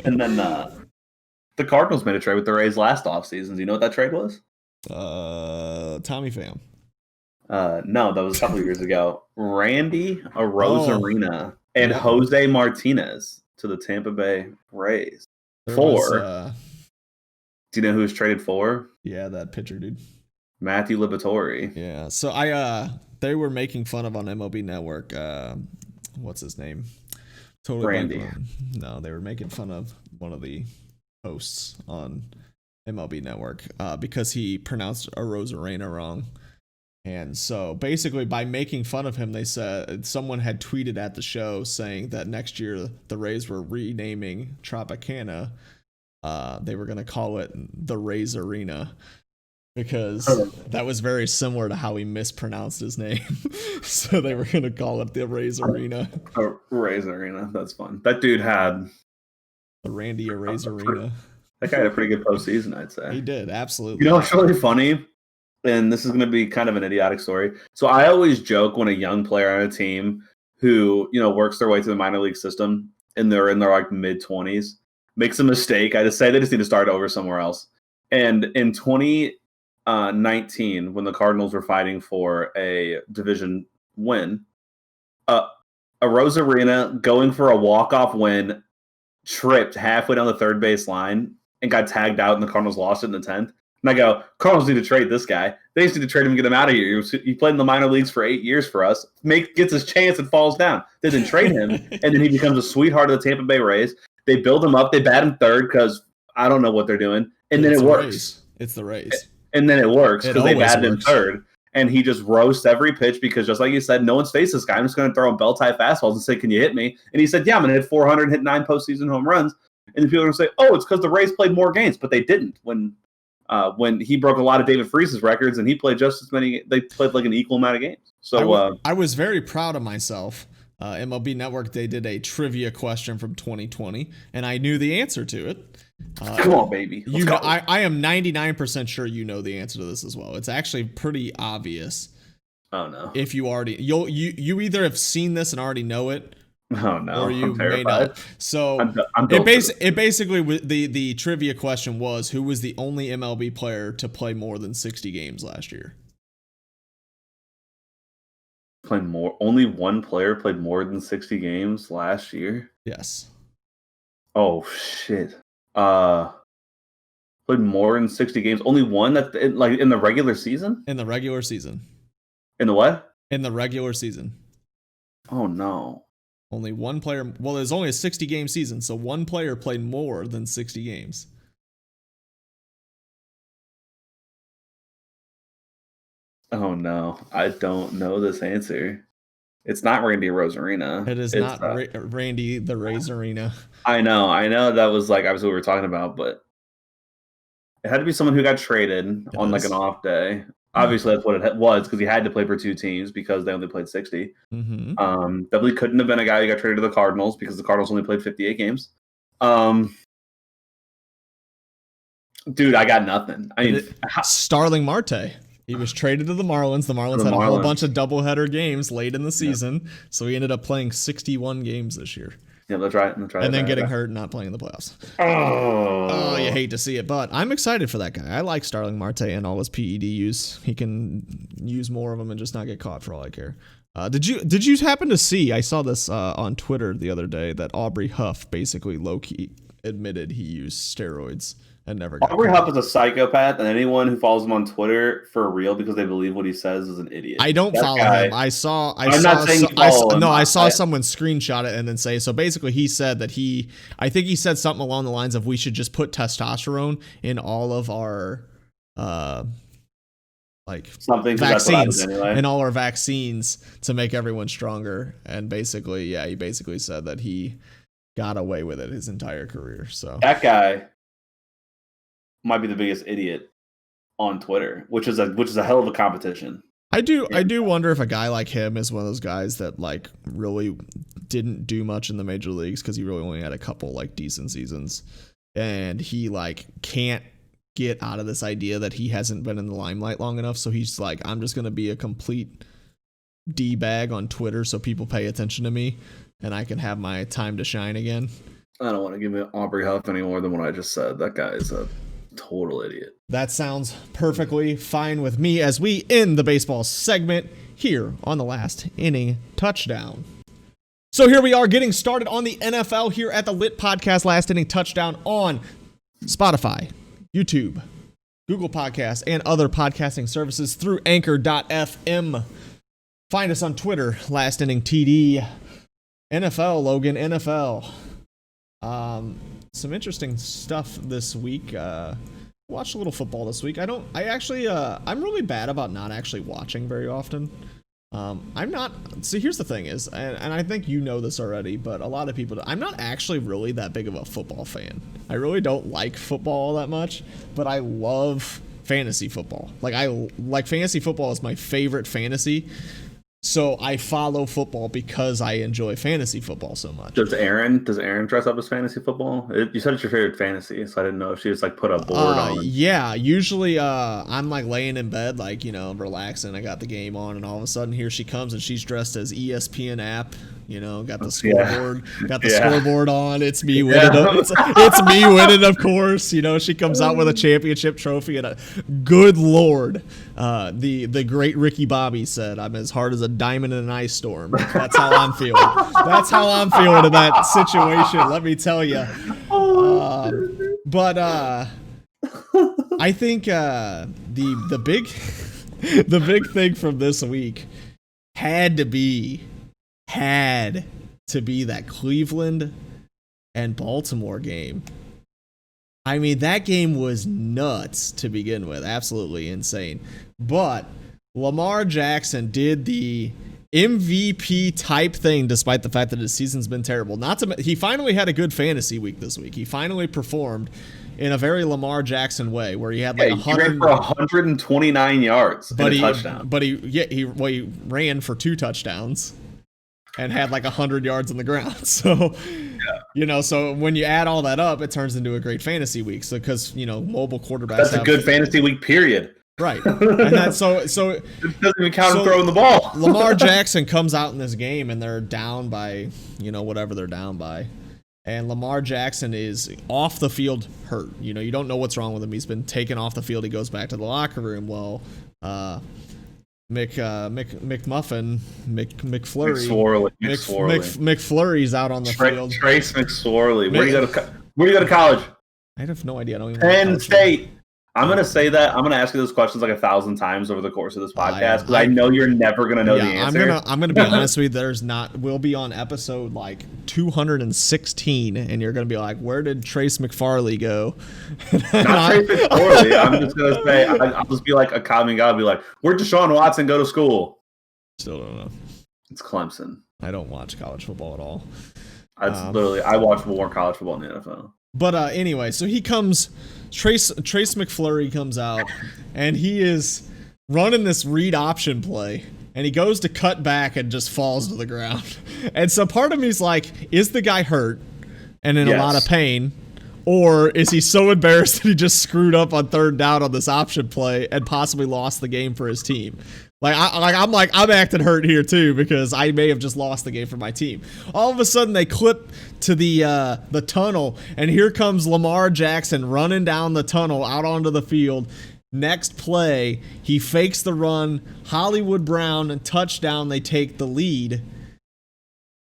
And then the Cardinals made a trade with the Rays last offseason. Do you know what that trade was? Tommy Pham. No, that was a couple of years ago. Randy Arozarena and Jose Martinez to the Tampa Bay Rays. Do you know who was traded for? Yeah, that pitcher, dude. Matthew Liberatore. Yeah. So they were making fun of on MLB Network. What's his name? Totally Randy. No, they were making fun of one of the hosts on MLB Network because he pronounced Arozarena wrong. And so basically by making fun of him, they said someone had tweeted at the show saying that next year the Rays were renaming Tropicana. They were going to call it the Rays Arena because that was very similar to how he mispronounced his name. So they were going to call it the Rays Arena. Rays Arena. That's fun. That dude had The Randy Arena. That guy had a pretty good postseason, I'd say. He did, absolutely. You know what's really funny? And this is going to be kind of an idiotic story. So I always joke when a young player on a team who, works their way through the minor league system and they're in their like mid-20s makes a mistake. I just say they just need to start over somewhere else. And in 2019, when the Cardinals were fighting for a division win, a Rosarina going for a walk-off win tripped halfway down the third base line and got tagged out, and the Cardinals lost it in the 10th. And I go, Cardinals need to trade this guy. They just need to trade him and get him out of here. He played in the minor leagues for 8 years for us. Gets his chance and falls down. They didn't trade him, and then he becomes a sweetheart of the Tampa Bay Rays. They build him up. They bat him third because I don't know what they're doing, and then it works. It's the Rays. And then it works because they batted him third. And he just roasts every pitch because, just like you said, no one's faced this guy. I'm just going to throw him bell-type fastballs and say, can you hit me? And he said, yeah, I'm going to hit 400 and hit 9 postseason home runs. And then people are going to say, oh, it's because the Rays played more games. But they didn't. When he broke a lot of David Freese's records and he played just as many, they played like an equal amount of games. So I was very proud of myself. MLB Network, they did a trivia question from 2020, and I knew the answer to it. Come on, baby. I am 99% sure you know the answer to this as well. It's actually pretty obvious. Oh no! If you already you either have seen this and already know it. Oh no! Or you may not. So it basically the trivia question was, who was the only MLB player to play more than 60 games last year? Only one player played more than 60 games last year? Yes. Oh shit. Played more than 60 games. Only one in the regular season? In the regular season. In the what? In the regular season. Oh no. Only one player. Well, there's only a 60 game season, so one player played more than 60 games. Oh no, I don't know this answer. It's not Randy Rosarina. It is not Randy the Rosarina. I know. That was like obviously what we were talking about, but it had to be someone who got traded on like an off day. Obviously, that's what it was because he had to play for 2 teams because they only played 60. Mm-hmm. Definitely couldn't have been a guy who got traded to the Cardinals because the Cardinals only played 58 games. Dude, I got nothing. I mean, Starling Marte. He was traded to the Marlins. The Marlins had a whole bunch of doubleheader games late in the season, so he ended up playing 61 games this year. Yeah, that's right. And then getting hurt and not playing in the playoffs. Oh, you hate to see it, but I'm excited for that guy. I like Starling Marte and all his PED use. He can use more of them and just not get caught for all I care. Did you happen to see? I saw this on Twitter the other day that Aubrey Huff basically low-key admitted he used steroids. And never got Aubrey Huff is a psychopath, and anyone who follows him on Twitter for real because they believe what he says is an idiot. I don't follow him. I saw someone screenshot it and then say, so basically he said that I think he said something along the lines of we should just put testosterone in all of our vaccines in all our vaccines to make everyone stronger. And basically, he basically said that he got away with it his entire career. So that guy might be the biggest idiot on Twitter, which is a hell of a competition. I do wonder if a guy like him is one of those guys that like really didn't do much in the major leagues because he really only had a couple like decent seasons, and he like can't get out of this idea that he hasn't been in the limelight long enough. So he's like, I'm just gonna be a complete D-bag on Twitter so people pay attention to me and I can have my time to shine again. I don't want to give it Aubrey Huff any more than what I just said. That guy is a total idiot. That sounds perfectly fine with me as we end the baseball segment here on the Last Inning Touchdown. So here we are getting started on the NFL here at the Lit Podcast Last Inning Touchdown on Spotify, YouTube, Google Podcasts, and other podcasting services through Anchor.fm. Find us on Twitter, Last Inning TD. NFL, Logan, NFL. Some interesting stuff this week. Watched a little football this week. I'm really bad about not actually watching very often. See, here's the thing is, and I think you know this already, but a lot of people, I'm not actually really that big of a football fan. I really don't like football that much, but I love fantasy football. Like fantasy football is my favorite fantasy. So I follow football because I enjoy fantasy football so much. Does Aaron dress up as fantasy football? You said it's your favorite fantasy, so I didn't know if she just like put a board on. Yeah, usually I'm like laying in bed, like, you know, relaxing. I got the game on, and all of a sudden here she comes, and she's dressed as ESPN app. You know, got the scoreboard, scoreboard on. It's me winning. It's me winning, of course. You know, she comes out with a championship trophy, and good Lord, the great Ricky Bobby said, "I'm as hard as a diamond in an ice storm." That's how I'm feeling. That's how I'm feeling in that situation. Let me tell you. But I think the big the big thing from this week had to be that Cleveland and Baltimore game. I mean, that game was nuts to begin with, absolutely insane. But Lamar Jackson did the MVP type thing, despite the fact that his season's been terrible. He finally had a good fantasy week this week. He finally performed in a very Lamar Jackson way, where he had like 129 yards and a touchdown. But he ran for 2 touchdowns and had like 100 yards on the ground. So, you know, so when you add all that up, it turns into a great fantasy week. So, because, you know, mobile quarterbacks. That's a good fantasy week, period. Right. And that's so it doesn't even count him throwing the ball. Lamar Jackson comes out in this game and they're down by, you know, whatever they're down by. And Lamar Jackson is off the field hurt. You know, you don't know what's wrong with him. He's been taken off the field. He goes back to the locker room. Well, McFlurry's out on the field. Trace McSorley. Where do you go to college? I have no idea. I don't even Penn State. I'm going to say that. I'm going to ask you those questions like 1,000 times over the course of this podcast because I know you're never going to know the answer. I'm going to be honest with you. We'll be on episode like 216, and you're going to be like, where did Trace McFarley go? Not Trace McFarley. I'm just going to say, I'll just be like a common guy. I'll be like, where'd Deshaun Watson go to school? Still don't know. It's Clemson. I don't watch college football at all. I watch more college football in the NFL. But anyway, so he comes, Trace McFlurry comes out, and he is running this read option play, and he goes to cut back and just falls to the ground. And so part of me is like, is the guy hurt and in a lot of pain, or is he so embarrassed that he just screwed up on 3rd down on this option play and possibly lost the game for his team? I'm acting hurt here too because I may have just lost the game for my team. All of a sudden they clip to the tunnel, and here comes Lamar Jackson running down the tunnel out onto the field. Next play, he fakes the run, Hollywood Brown, and touchdown. They take the lead,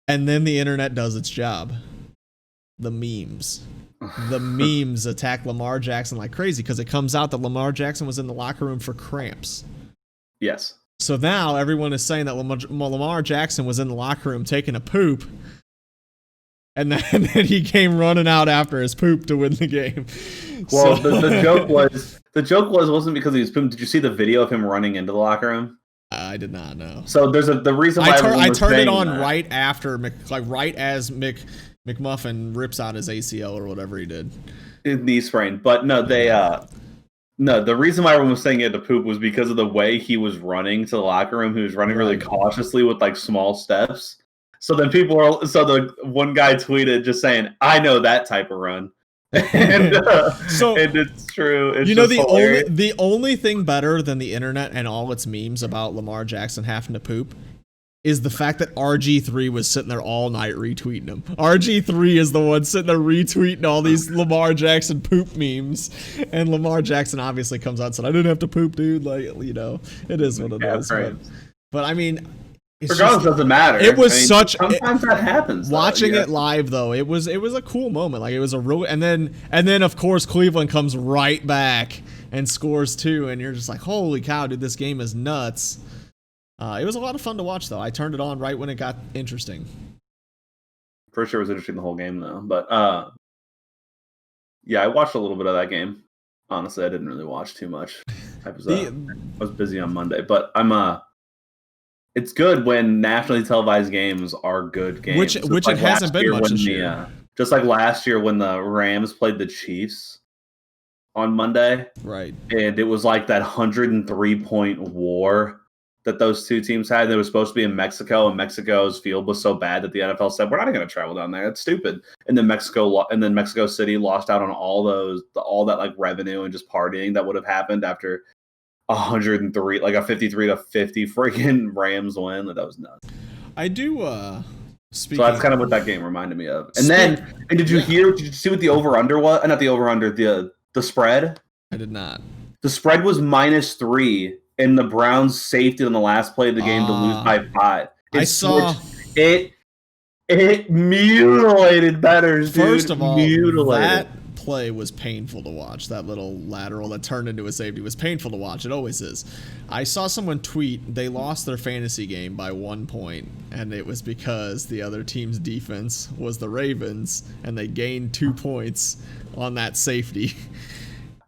and then the internet does its job. The memes attack Lamar Jackson like crazy because it comes out that Lamar Jackson was in the locker room for cramps. Yes. So now everyone is saying that Lamar Jackson was in the locker room taking a poop, and then he came running out after his poop to win the game. Well, the joke wasn't because he was pooping. Did you see the video of him running into the locker room? I did not know. So there's the reason why I turned it on right after, right as McMuffin rips out his ACL or whatever he did. Knee sprain, but no, No, the reason why everyone was saying he had to poop was because of the way he was running to the locker room. He was running really cautiously with like small steps. So then the one guy tweeted just saying, "I know that type of run," and it's true. It's the only thing better than the internet and all its memes about Lamar Jackson having to poop is the fact that RG3 was sitting there all night retweeting him. RG3 is the one sitting there retweeting all these Lamar Jackson poop memes. And Lamar Jackson obviously comes out and said, I didn't have to poop, dude. Like, you know, it is what it is. But I mean, regardless, doesn't matter. It was sometimes that happens. Watching it live though, it was a cool moment. Like it was a real, and then of course Cleveland comes right back and scores 2, and you're just like, holy cow, dude, this game is nuts. It was a lot of fun to watch, though. I turned it on right when it got interesting. For sure, it was interesting the whole game, though. But yeah, I watched a little bit of that game. Honestly, I didn't really watch too much. I was busy on Monday, but it's good when nationally televised games are good games. Which it hasn't been much this year. Just like last year when the Rams played the Chiefs on Monday, right? And it was like that 103-point war that those two teams had. They were supposed to be in Mexico, and Mexico's field was so bad that the NFL said, we're not going to travel down there. It's stupid. And then Mexico City lost out on all that like revenue and just partying that would have happened after 103, like a 53-50 freaking Rams win. That was nuts. I do. So that's kind of what that game reminded me of. And did you see what the over-under was? Not the over-under, the spread? I did not. The spread was -3, and the Browns safety on the last play of the game to lose by 5. I saw it mutilated bettors, dude. First of all, that play was painful to watch. That little lateral that turned into a safety was painful to watch. It always is. I saw someone tweet they lost their fantasy game by 1 point, and it was because the other team's defense was the Ravens, and they gained 2 points on that safety.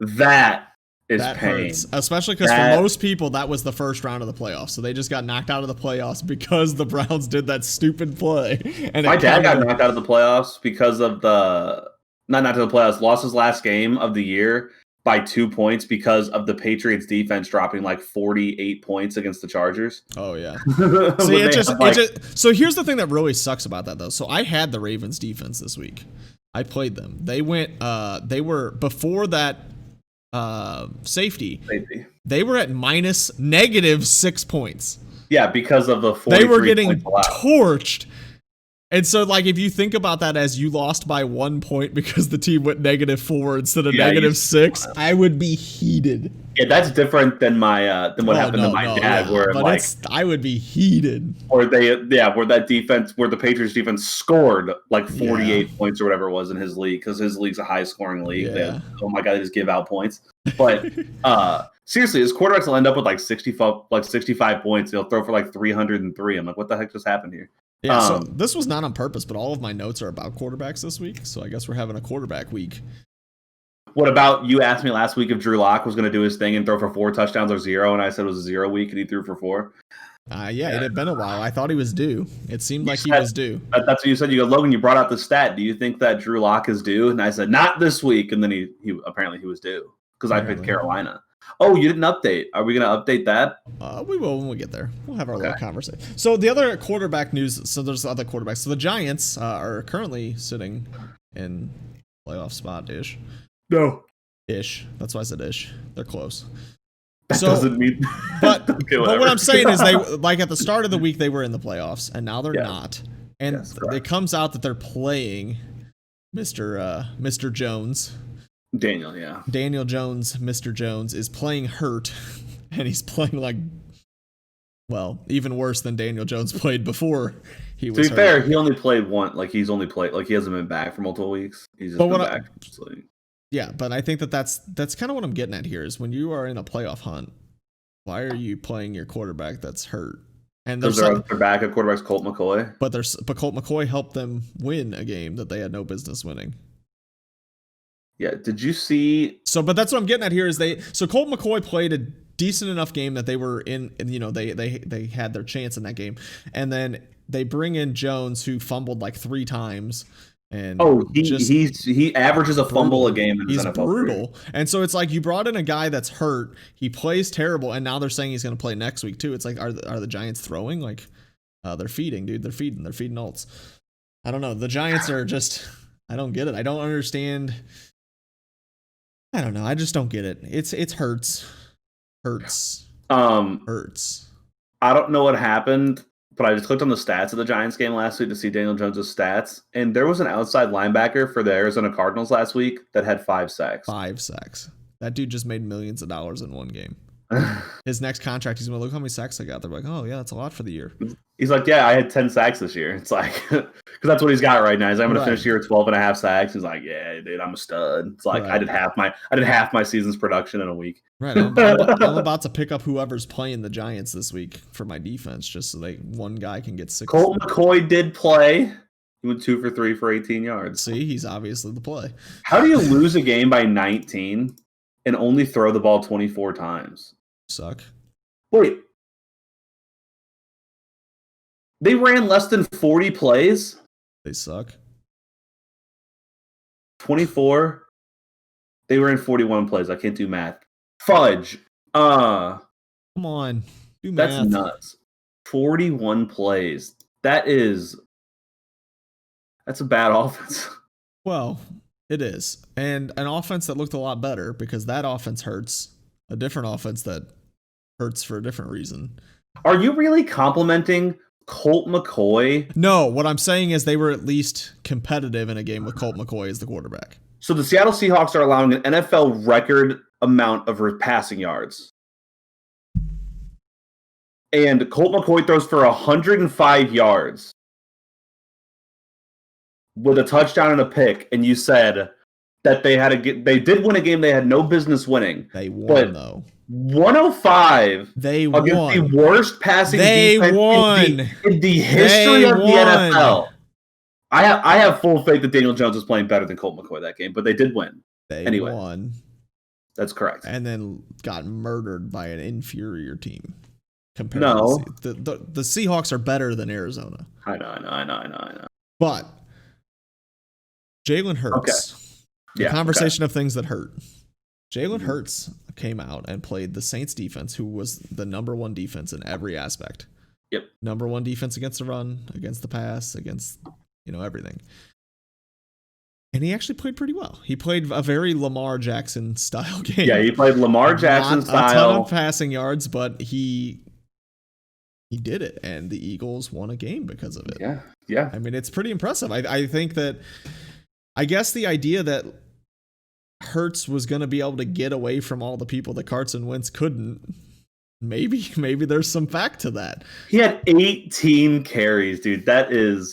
That pain. Hurts, especially because for most people that was the first round of the playoffs, so they just got knocked out of the playoffs because the Browns did that stupid play. And my dad got knocked out of the playoffs because of not to the playoffs, lost his last game of the year by 2 points because of the Patriots defense dropping like 48 points against the Chargers. Oh yeah. So here's the thing that really sucks about that though. So I had the Ravens defense this week. I played them. They were before that safety. They were at -6 points. Yeah, because of the 43 they were getting torched. And so, like, if you think about that as you lost by 1 point because the team went -4 instead of -6, I would be heated. Yeah, that's different than what happened to my dad, yeah. where but I would be heated. Where the Patriots defense scored like 48 points or whatever it was in his league, because his league's a high scoring league. Yeah. Oh my god, they just give out points. But seriously, his quarterbacks will end up with like 65 points. They'll throw for like 303. I'm like, what the heck just happened here? Yeah, so this was not on purpose, but all of my notes are about quarterbacks this week, so I guess we're having a quarterback week. What about, you asked me last week if Drew Lock was going to do his thing and throw for 4 touchdowns or 0, and I said it was a 0 week, and he threw for 4? Yeah, it had been a while. I thought he was due. It seemed like he was due. That's what you said. You go, Logan, you brought out the stat. Do you think that Drew Lock is due? And I said, not this week. And then he apparently he was due because I picked Carolina. Oh, you didn't update. Are we going to update that? We will when we get there. We'll have our little conversation. So the other quarterback news, so there's other quarterbacks. So the Giants are currently sitting in playoff spot-ish. No. Ish. That's why I said ish. They're close. That doesn't mean... But what I'm saying is they, like at the start of the week, they were in the playoffs, and now they're not. And it comes out that they're playing Mr. Jones. Daniel Jones, Mr. Jones, is playing hurt, and he's playing like, well, even worse than Daniel Jones played before he was hurt. To be fair, he only played one. Like, he hasn't been back for multiple weeks. He's just been back. Yeah, but I think that's kind of what I'm getting at here is when you are in a playoff hunt, why are you playing your quarterback that's hurt? And their backup quarterback's Colt McCoy. But Colt McCoy helped them win a game that they had no business winning. Yeah, did you see? But that's what I'm getting at here is Colt McCoy played a decent enough game that they were in, and they had their chance in that game, and then they bring in Jones, who fumbled like 3 times. And he averages a fumble a game. He's brutal. And so it's like you brought in a guy that's hurt. He plays terrible, and now they're saying he's going to play next week too. It's like, are the Giants throwing? Like, they're feeding, dude. They're feeding Alts. I don't know. The Giants are just. I don't get it. I don't understand. I don't know. I just don't get it. It's hurts. Hurts. I don't know what happened, but I just clicked on the stats of the Giants game last week to see Daniel Jones' stats, and there was an outside linebacker for the Arizona Cardinals last week that had 5 sacks. 5 sacks. That dude just made millions of dollars in one game. His next contract, he's going to look how many sacks I got. They're like, oh, yeah, that's a lot for the year. He's like, yeah, I had 10 sacks this year. It's like, because that's what he's got right now. He's like, I'm going to finish the year at 12.5 sacks. He's like, yeah, dude, I'm a stud. It's like, I did half my season's production in a week. Right. I'm about to pick up whoever's playing the Giants this week for my defense, just so one guy can get 6. Colt McCoy did play. He went 2 for 3 for 18 yards. See, he's obviously the play. How do you lose a game by 19 and only throw the ball 24 times? Suck. Wait. They ran less than 40 plays? They suck. 24. They ran 41 plays. I can't do math. Fudge. Come on. Do That's math. nuts. 41 plays. That's a bad offense. Well, it is. And an offense that looked a lot better because that offense hurts. A different offense that hurts for a different reason. Are you really complimenting Colt McCoy? No, what I'm saying is they were at least competitive in a game with Colt McCoy as the quarterback. So the Seattle Seahawks are allowing an NFL record amount of passing yards. And Colt McCoy throws for 105 yards with a touchdown and a pick, and you said that they did win a game they had no business winning. They won, though. 105 they against won. the worst passing they defense won. in the history they of the won. NFL. I have full faith that Daniel Jones was playing better than Colt McCoy that game, but they did win. They won. That's correct. And then got murdered by an inferior team. No. The Seahawks are better than Arizona. I know. But Jalen Hurts. Okay. The conversation of things that hurt. Jalen Hurts came out and played the Saints defense, who was the number one defense in every aspect. Yep. Number one defense against the run, against the pass, against, everything. And he actually played pretty well. He played a very Lamar Jackson style game. Yeah, he played Lamar Jackson style. A ton of passing yards, but he did it, and the Eagles won a game because of it. Yeah. I mean, it's pretty impressive. I think that, I guess the idea that Hurts was going to be able to get away from all the people that Carson Wentz couldn't, maybe there's some fact to that. He had 18 carries, dude.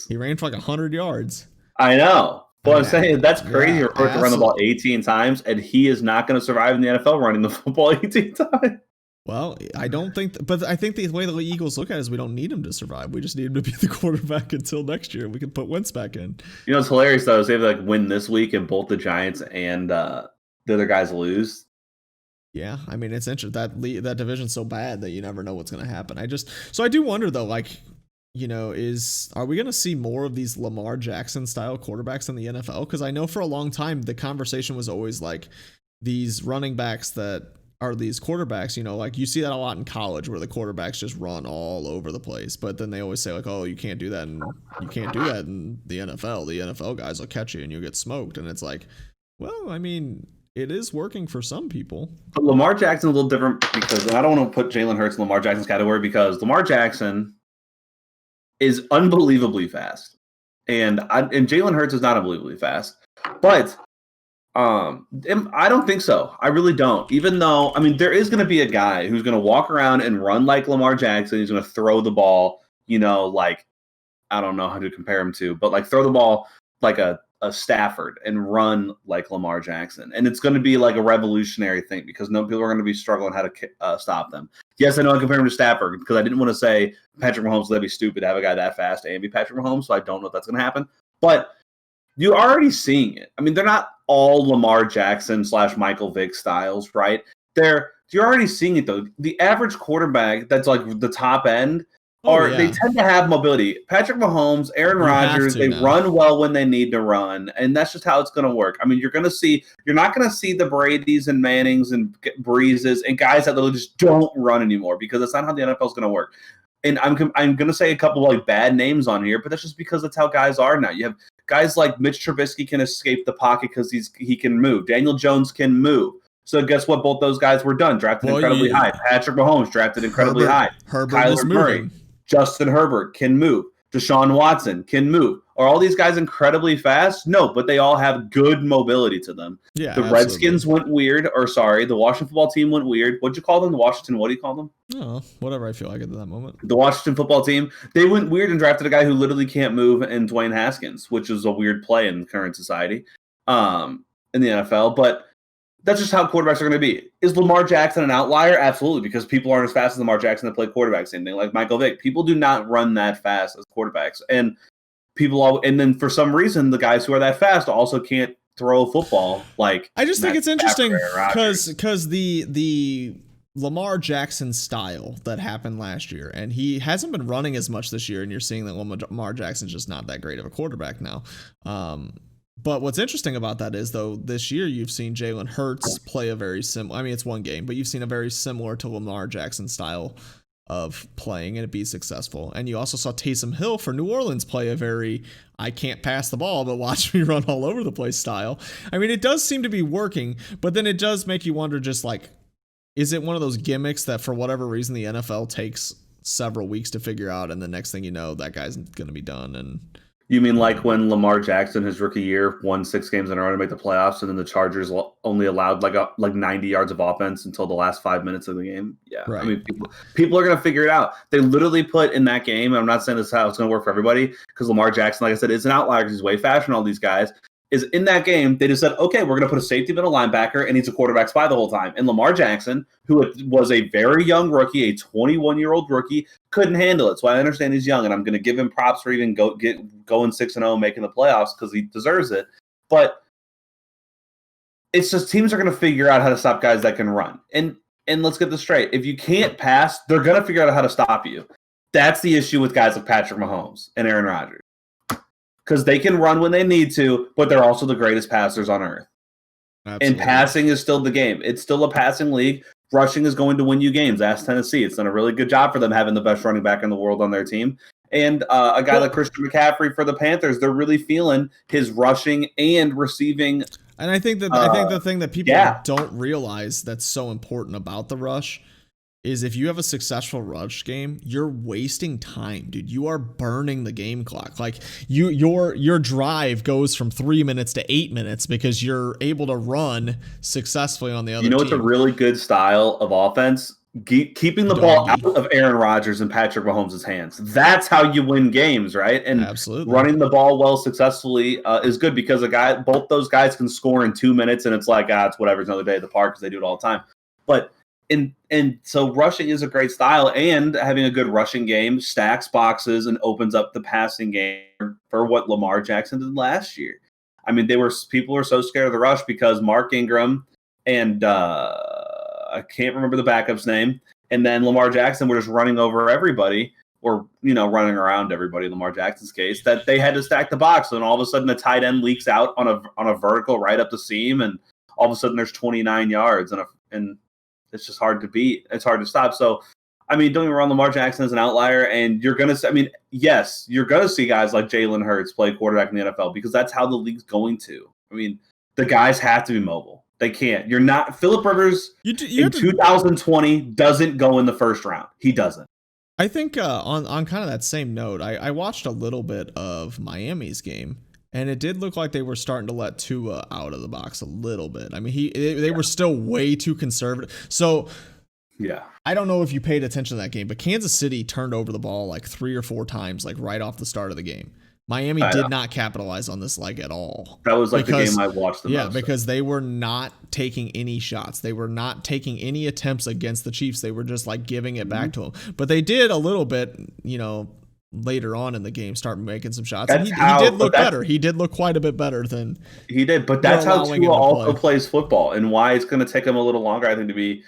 He ran for like 100 yards. I know. Well, I'm saying that's crazy for Hurts to run the ball 18 times, and he is not going to survive in the NFL running the football 18 times. Well, I don't think, but I think the way the Eagles look at it is we don't need him to survive. We just need him to be the quarterback until next year. We can put Wentz back in. It's hilarious though. Is they have win this week and both the Giants and the other guys lose. Yeah, I mean it's interesting that division's so bad that you never know what's going to happen. So I do wonder though, are we going to see more of these Lamar Jackson style quarterbacks in the NFL? Because I know for a long time the conversation was always like these running backs that are these quarterbacks, you see that a lot in college where the quarterbacks just run all over the place. But then they always say oh, you can't do that and you can't do that in the NFL. The NFL guys will catch you and you'll get smoked. And it's like, well, I mean, it is working for some people. But Lamar Jackson's a little different because I don't want to put Jalen Hurts in Lamar Jackson's category because Lamar Jackson is unbelievably fast. And Jalen Hurts is not unbelievably fast. But I don't think so. I really don't. Even though, there is going to be a guy who's going to walk around and run like Lamar Jackson. He's going to throw the ball, I don't know how to compare him to, but throw the ball like a Stafford and run like Lamar Jackson. And it's going to be like a revolutionary thing because no people are going to be struggling how to stop them. Yes, I know I compare him to Stafford because I didn't want to say Patrick Mahomes, that'd be stupid to have a guy that fast and be Patrick Mahomes. So I don't know if that's going to happen. But you're already seeing it. They're not all Lamar Jackson / Michael Vick styles, right? You're already seeing it though. The average quarterback that's like the top end, they tend to have mobility. Patrick Mahomes, Aaron Rodgers, they run well when they need to run, and that's just how it's going to work. You're not going to see the Bradys and Mannings and Breezes and guys that literally just don't run anymore because that's not how the NFL is going to work. And I'm going to say a couple of bad names on here, but that's just because that's how guys are now. You have guys like Mitch Trubisky can escape the pocket because he can move. Daniel Jones can move. So guess what? Both those guys were done, drafted incredibly high. Patrick Mahomes drafted incredibly high. Kyler Murray, Justin Herbert can move. Deshaun Watson can move. Are all these guys incredibly fast? No, but they all have good mobility to them. Yeah, the Redskins went weird, the Washington football team went weird. What'd you call them? What do you call them? Oh, whatever I feel like at that moment. The Washington football team, they went weird and drafted a guy who literally can't move in Dwayne Haskins, which is a weird play in current society in the NFL. But that's just how quarterbacks are going to be. Is Lamar Jackson an outlier? Absolutely, because people aren't as fast as Lamar Jackson that play quarterback. Same thing like Michael Vick. People do not run that fast as quarterbacks. And and then for some reason, the guys who are that fast also can't throw a football. I just think it's interesting because the Lamar Jackson style that happened last year, and he hasn't been running as much this year, and you're seeing that Lamar Jackson's just not that great of a quarterback now. But what's interesting about that is, though, this year you've seen Jalen Hurts play a very similar, it's one game, but you've seen a very similar to Lamar Jackson style of playing and be successful. And you also saw Taysom Hill for New Orleans play a very I can't pass the ball, but watch me run all over the place style. I mean, it does seem to be working, but then it does make you wonder just like, is it one of those gimmicks that for whatever reason the NFL takes several weeks to figure out, and the next thing you know, that guy's going to be done? And you mean like when Lamar Jackson, his rookie year, won 6 games in a row to make the playoffs, and then the Chargers only allowed like 90 yards of offense until the last 5 minutes of the game? Yeah, right. I mean, people are going to figure it out. They literally put in that game, and I'm not saying this is how it's going to work for everybody, because Lamar Jackson, like I said, is an outlier because he's way faster than all these guys. Is in that game, they just said, okay, we're going to put a safety middle linebacker, and he's a quarterback spy the whole time. And Lamar Jackson, who was a very young rookie, a 21-year-old rookie, couldn't handle it. So I understand he's young, and I'm going to give him props for even going 6-0, making the playoffs, because he deserves it. But it's just teams are going to figure out how to stop guys that can run. And let's get this straight. If you can't pass, they're going to figure out how to stop you. That's the issue with guys like Patrick Mahomes and Aaron Rodgers. Because they can run when they need to, but they're also the greatest passers on earth. Absolutely. And passing is still the game. It's still a passing league. Rushing is going to win you games. Ask Tennessee. It's done a really good job for them having the best running back in the world on their team. And a guy like Christian McCaffrey for the Panthers, they're really feeling his rushing and receiving. And I think the thing that people don't realize that's so important about the rush is if you have a successful rush game, you're wasting time, dude. You are burning the game clock. Like your drive goes from 3 minutes to 8 minutes because you're able to run successfully on the other team. It's a really good style of offense? Keeping the ball out of Aaron Rodgers and Patrick Mahomes' hands. That's how you win games, right? And absolutely, running the ball well successfully is good because both those guys can score in 2 minutes, and it's like, it's whatever, it's another day at the park because they do it all the time. But And so rushing is a great style, and having a good rushing game stacks boxes and opens up the passing game for what Lamar Jackson did last year. I mean, people were so scared of the rush because Mark Ingram and I can't remember the backup's name, and then Lamar Jackson were just running over everybody, or running around everybody in Lamar Jackson's case, that they had to stack the box. And all of a sudden, the tight end leaks out on a vertical right up the seam, and all of a sudden there's 29 yards and it's just hard to beat. It's hard to stop. So, I mean, don't get me wrong, Lamar Jackson is an outlier, and you're going to – yes, you're going to see guys like Jalen Hurts play quarterback in the NFL because that's how the league's going to. I mean, the guys have to be mobile. They can't. You're not – Phillip Rivers in 2020 doesn't go in the first round. He doesn't. I think on kind of that same note, I watched a little bit of Miami's game. And it did look like they were starting to let Tua out of the box a little bit. I mean, they were still way too conservative. So, I don't know if you paid attention to that game, but Kansas City turned over the ball like 3 or 4 times, like right off the start of the game. Miami did not capitalize on this leg at all. That was like the game I watched the most. Yeah, because they were not taking any shots. They were not taking any attempts against the Chiefs. They were just like giving it back to them. But they did a little bit, later on in the game start making some shots. And he did look better. He did look quite a bit better than he did. But that's how Tua also plays football, and why it's going to take him a little longer, I think, to be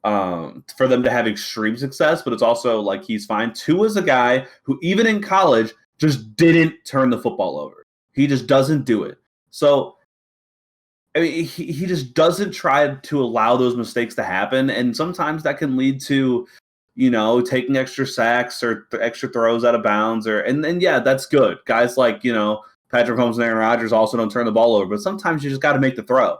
for them to have extreme success. But it's also like he's fine. Tua's a guy who even in college just didn't turn the football over. He just doesn't do it. So I mean, he just doesn't try to allow those mistakes to happen, and sometimes that can lead to taking extra sacks or extra throws out of bounds, and that's good. Guys like, Patrick Mahomes and Aaron Rodgers also don't turn the ball over, but sometimes you just got to make the throw.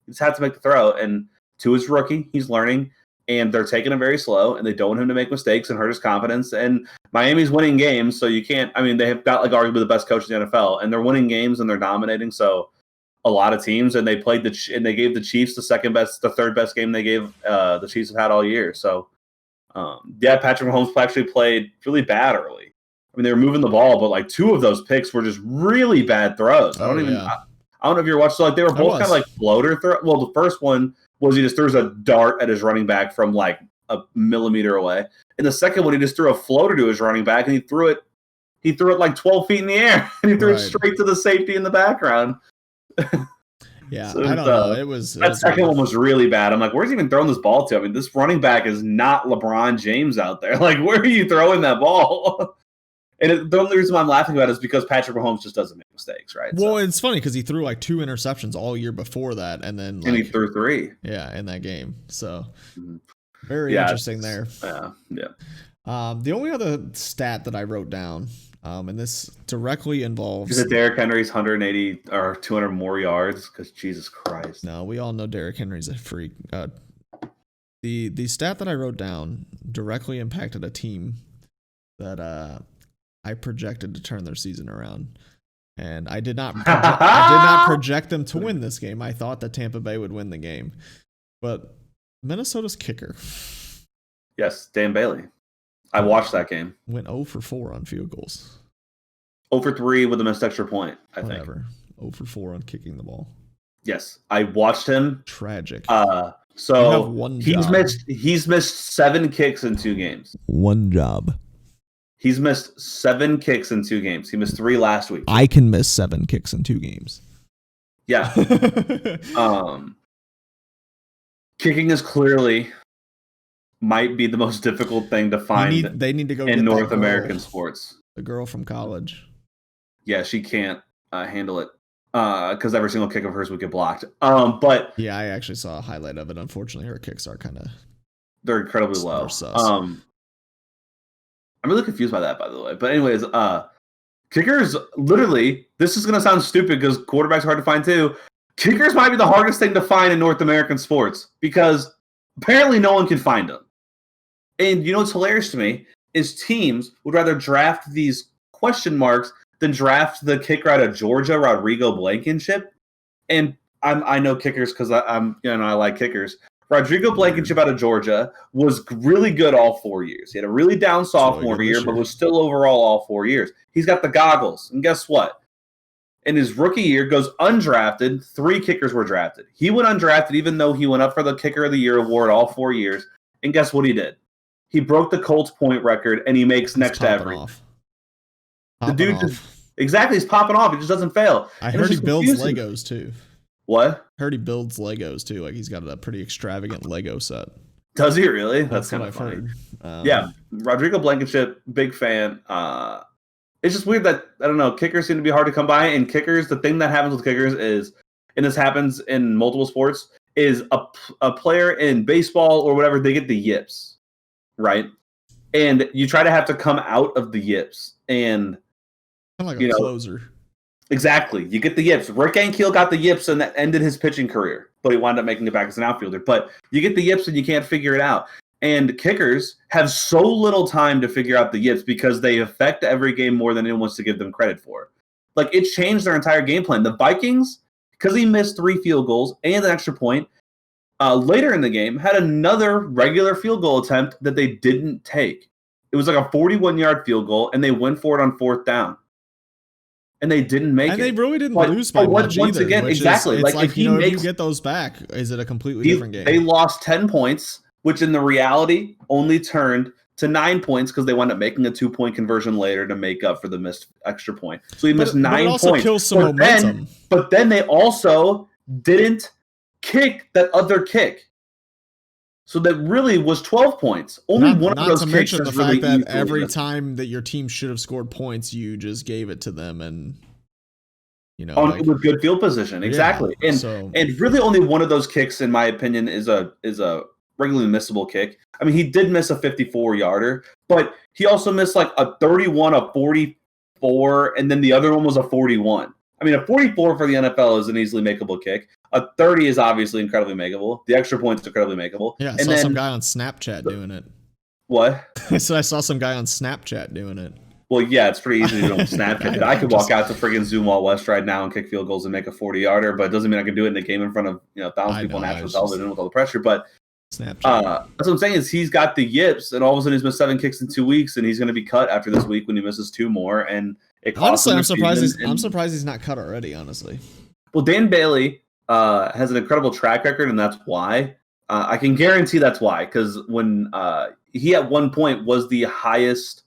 You just have to make the throw. And Tua's rookie, he's learning, and they're taking it very slow, and they don't want him to make mistakes and hurt his confidence. And Miami's winning games, so you can't. I mean, they have got like arguably the best coach in the NFL, and they're winning games and they're dominating. So a lot of teams, and they played and they gave the Chiefs the third best game they gave the Chiefs have had all year. So. Patrick Mahomes actually played really bad early. I mean, they were moving the ball, but like 2 of those picks were just really bad throws. I don't know if you're watching. So like they were both kind of like floater throw. Well, the first one was he just throws a dart at his running back from like a millimeter away, and the second one he just threw a floater to his running back, and he threw it like 12 feet in the air, and he threw it straight to the safety in the background. Yeah, so I don't know. That second one was really bad. I'm like, where's he even throwing this ball to? I mean, this running back is not LeBron James out there. Like, where are you throwing that ball? And the only reason why I'm laughing about it is because Patrick Mahomes just doesn't make mistakes, right? Well, it's funny because he threw like 2 interceptions all year before that, and then he threw 3. Yeah, in that game. So, Very interesting there. Yeah. The only other stat that I wrote down, and this directly involves... Is it Derrick Henry's 180 or 200 more yards? Because Jesus Christ. No, we all know Derrick Henry's a freak. The stat that I wrote down directly impacted a team that I projected to turn their season around. And I did not project them to win this game. I thought that Tampa Bay would win the game. But Minnesota's kicker... Yes, Dan Bailey. I watched that game. Went 0 for 4 on field goals. 0 for 3 with a missed extra point, I think. 0 for 4 on kicking the ball. Yes, I watched him. Tragic. So he's missed 7 kicks in 2 games. One job. He's missed 7 kicks in 2 games. He missed 3 last week. I can miss 7 kicks in 2 games. Yeah. Kicking is clearly might be the most difficult thing to find. They need to go in North American sports. The girl from college. Yeah, she can't handle it because every single kick of hers would get blocked. But yeah, I actually saw a highlight of it. Unfortunately, her kicks are they're incredibly low. I'm really confused by that, by the way. But anyways, kickers literally. This is gonna sound stupid because quarterbacks are hard to find too. Kickers might be the hardest thing to find in North American sports because apparently no one can find them. And you know what's hilarious to me is teams would rather draft these question marks than draft the kicker out of Georgia, Rodrigo Blankenship. And I know kickers because I like kickers. Rodrigo Blankenship out of Georgia was really good all 4 years. He had a really down sophomore year, but was still overall all 4 years. He's got the goggles. And guess what? In his rookie year, goes undrafted. 3 kickers were drafted. He went undrafted even though he went up for the Kicker of the Year award all 4 years. And guess what he did? He broke the Colts point record, and he makes next to every. The dude just exactly he's popping off. He just doesn't fail. I heard he builds Legos too. What? Heard he builds Legos too. Like he's got a pretty extravagant Lego set. Does he really? That's kind what of funny. Heard. Yeah, Rodrigo Blankenship, big fan. It's just weird that I don't know. Kickers seem to be hard to come by, and kickers. The thing that happens with kickers is, and this happens in multiple sports, is a player in baseball or whatever, they get the yips, right? And you try to have to come out of the yips, and kind of like a closer. Exactly, you get the yips. Rick Ankiel got the yips, and that ended his pitching career. But he wound up making it back as an outfielder. But you get the yips, and you can't figure it out. And kickers have so little time to figure out the yips because they affect every game more than anyone wants to give them credit for. Like, it changed their entire game plan. The Vikings, because he missed 3 field goals and an extra point, later in the game, had another regular field goal attempt that they didn't take. It was like a 41-yard field goal, and they went for it on 4th down. And they didn't make it. And they really didn't lose by much once either. Again, exactly. It's like if you get those back, is it a completely different game? They lost 10 points, which in the reality only turned to 9 points because they wound up making a 2-point conversion later to make up for the missed extra point. So he missed 9 points. But it also kills some momentum. But then they also didn't kick that other kick. So that really was 12 points. Only one of those kicks is really the fact that every time that your team should have scored points, you just gave it to them, and with good field position, exactly. Yeah, and really only one of those kicks, in my opinion, is a regularly missable kick. I mean, he did miss a 54-yarder, but he also missed like a 31, a 44, and then the other one was a 41. I mean, a 44 for the NFL is an easily makeable kick. A 30 is obviously incredibly makeable. The extra point's incredibly makeable. Yeah, I saw some guy on Snapchat doing it. What? So I saw some guy on Snapchat doing it. Well, yeah, it's pretty easy to do on Snapchat. I could walk out to friggin' Zoom Wall West right now and kick field goals and make a 40-yarder, but it doesn't mean I can do it in a game in front of thousands of people on national television with all the pressure. But Snapchat. That's what I'm saying is he's got the yips, and all of a sudden he's missed 7 kicks in 2 weeks, and he's going to be cut after this week when he misses 2 more. And it costs honestly, him I'm surprised he's not cut already. Honestly, well, Dan Bailey has an incredible track record, and that's why. I can guarantee that's why, because when he at one point was the highest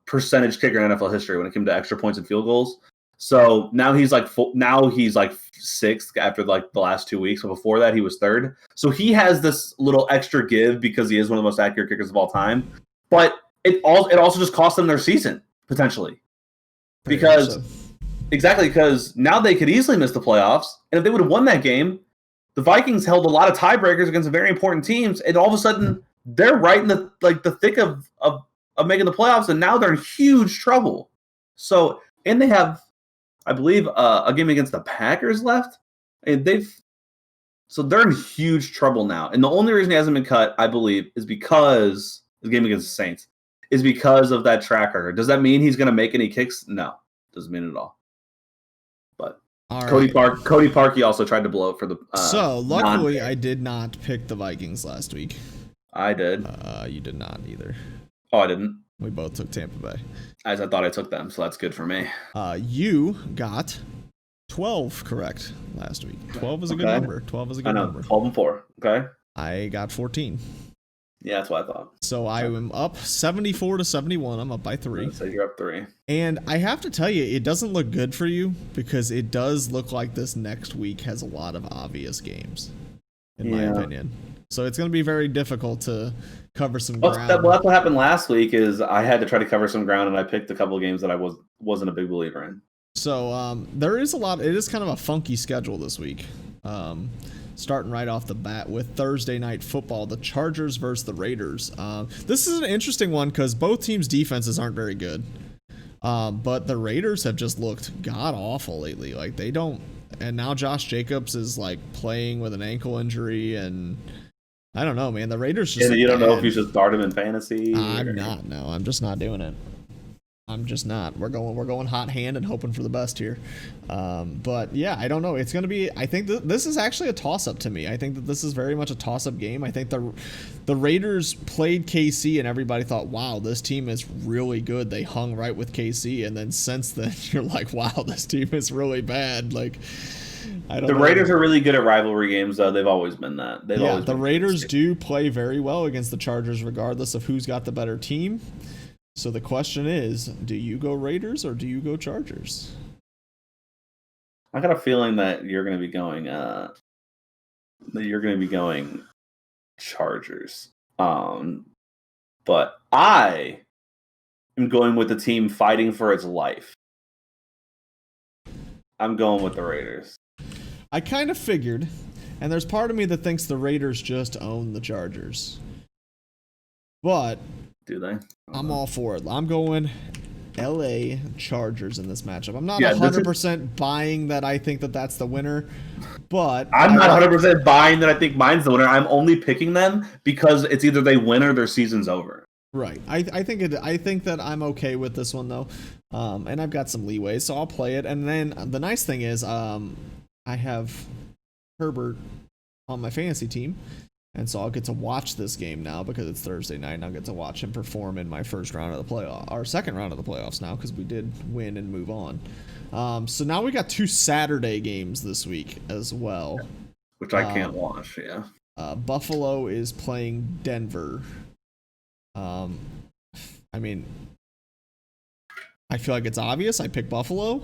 percentage kicker in NFL history when it came to extra points and field goals. So now he's like 6th after like the last 2 weeks. But before that, he was 3rd. So he has this little extra give because he is one of the most accurate kickers of all time. But it also just cost them their season potentially because now they could easily miss the playoffs. And if they would have won that game, the Vikings held a lot of tiebreakers against very important teams, and all of a sudden they're right in the thick of making the playoffs, and now they're in huge trouble. So, and they have, I believe, a game against the Packers left, and they're in huge trouble now. And the only reason he hasn't been cut, I believe, is because the game against the Saints is because of that track record. Does that mean he's going to make any kicks? No, doesn't mean it at all. But Cody Parkey also tried to blow it for the. So luckily, I did not pick the Vikings last week. I did. You did not either. Oh, I didn't. We both took Tampa Bay. As I thought I took them, so that's good for me. You got 12 correct last week. 12 is a good number. 12 is a good number. 12-4. Okay. I got 14. Yeah, that's what I thought. So I am up 74-71. I'm up by 3. So you're up 3. And I have to tell you, it doesn't look good for you because it does look like this next week has a lot of obvious games, in my opinion. So it's going to be very difficult to cover some ground. Well, that's what happened last week. Is I had to try to cover some ground, and I picked a couple of games that I wasn't a big believer in. So there is a lot. It is kind of a funky schedule this week. Starting right off the bat with Thursday night football, the Chargers versus the Raiders. This is an interesting one because both teams' defenses aren't very good. But the Raiders have just looked god awful lately. Like they don't. And now Josh Jacobs is like playing with an ankle injury, and I don't know, man. The Raiders just. And you don't know if you should start him in fantasy. I'm not. No, I'm just not doing it. I'm just not. We're going hot hand and hoping for the best here. But yeah, I don't know. It's going to be. I think this is actually a toss up to me. I think that this is very much a toss up game. I think the Raiders played KC and everybody thought, wow, this team is really good. They hung right with KC, and then since then you're like, wow, this team is really bad. Like. The Raiders are really good at rivalry games, though. They've always been that. The Raiders do play very well against the Chargers, regardless of who's got the better team. So the question is, do you go Raiders or do you go Chargers? I got a feeling that you're going to be going. Chargers. But I am going with the team fighting for its life. I'm going with the Raiders. I kind of figured, and there's part of me that thinks the Raiders just own the Chargers. But do they? I'm all for it. I'm going LA Chargers in this matchup. I'm not 100% buying that I think that that's the winner, but I'm not 100% buying that I think mine's the winner. I'm only picking them because it's either they win or their season's over. Right. I think that I'm okay with this one though. And I've got some leeway, so I'll play it. And then the nice thing is I have Herbert on my fantasy team. And so I'll get to watch this game now because it's Thursday night, and I'll get to watch him perform in my first round of the playoff, our second round of the playoffs now, because we did win and move on. So now we got 2 Saturday games this week as well, which I can't watch. Yeah. Buffalo is playing Denver. I mean, I feel like it's obvious. I pick Buffalo.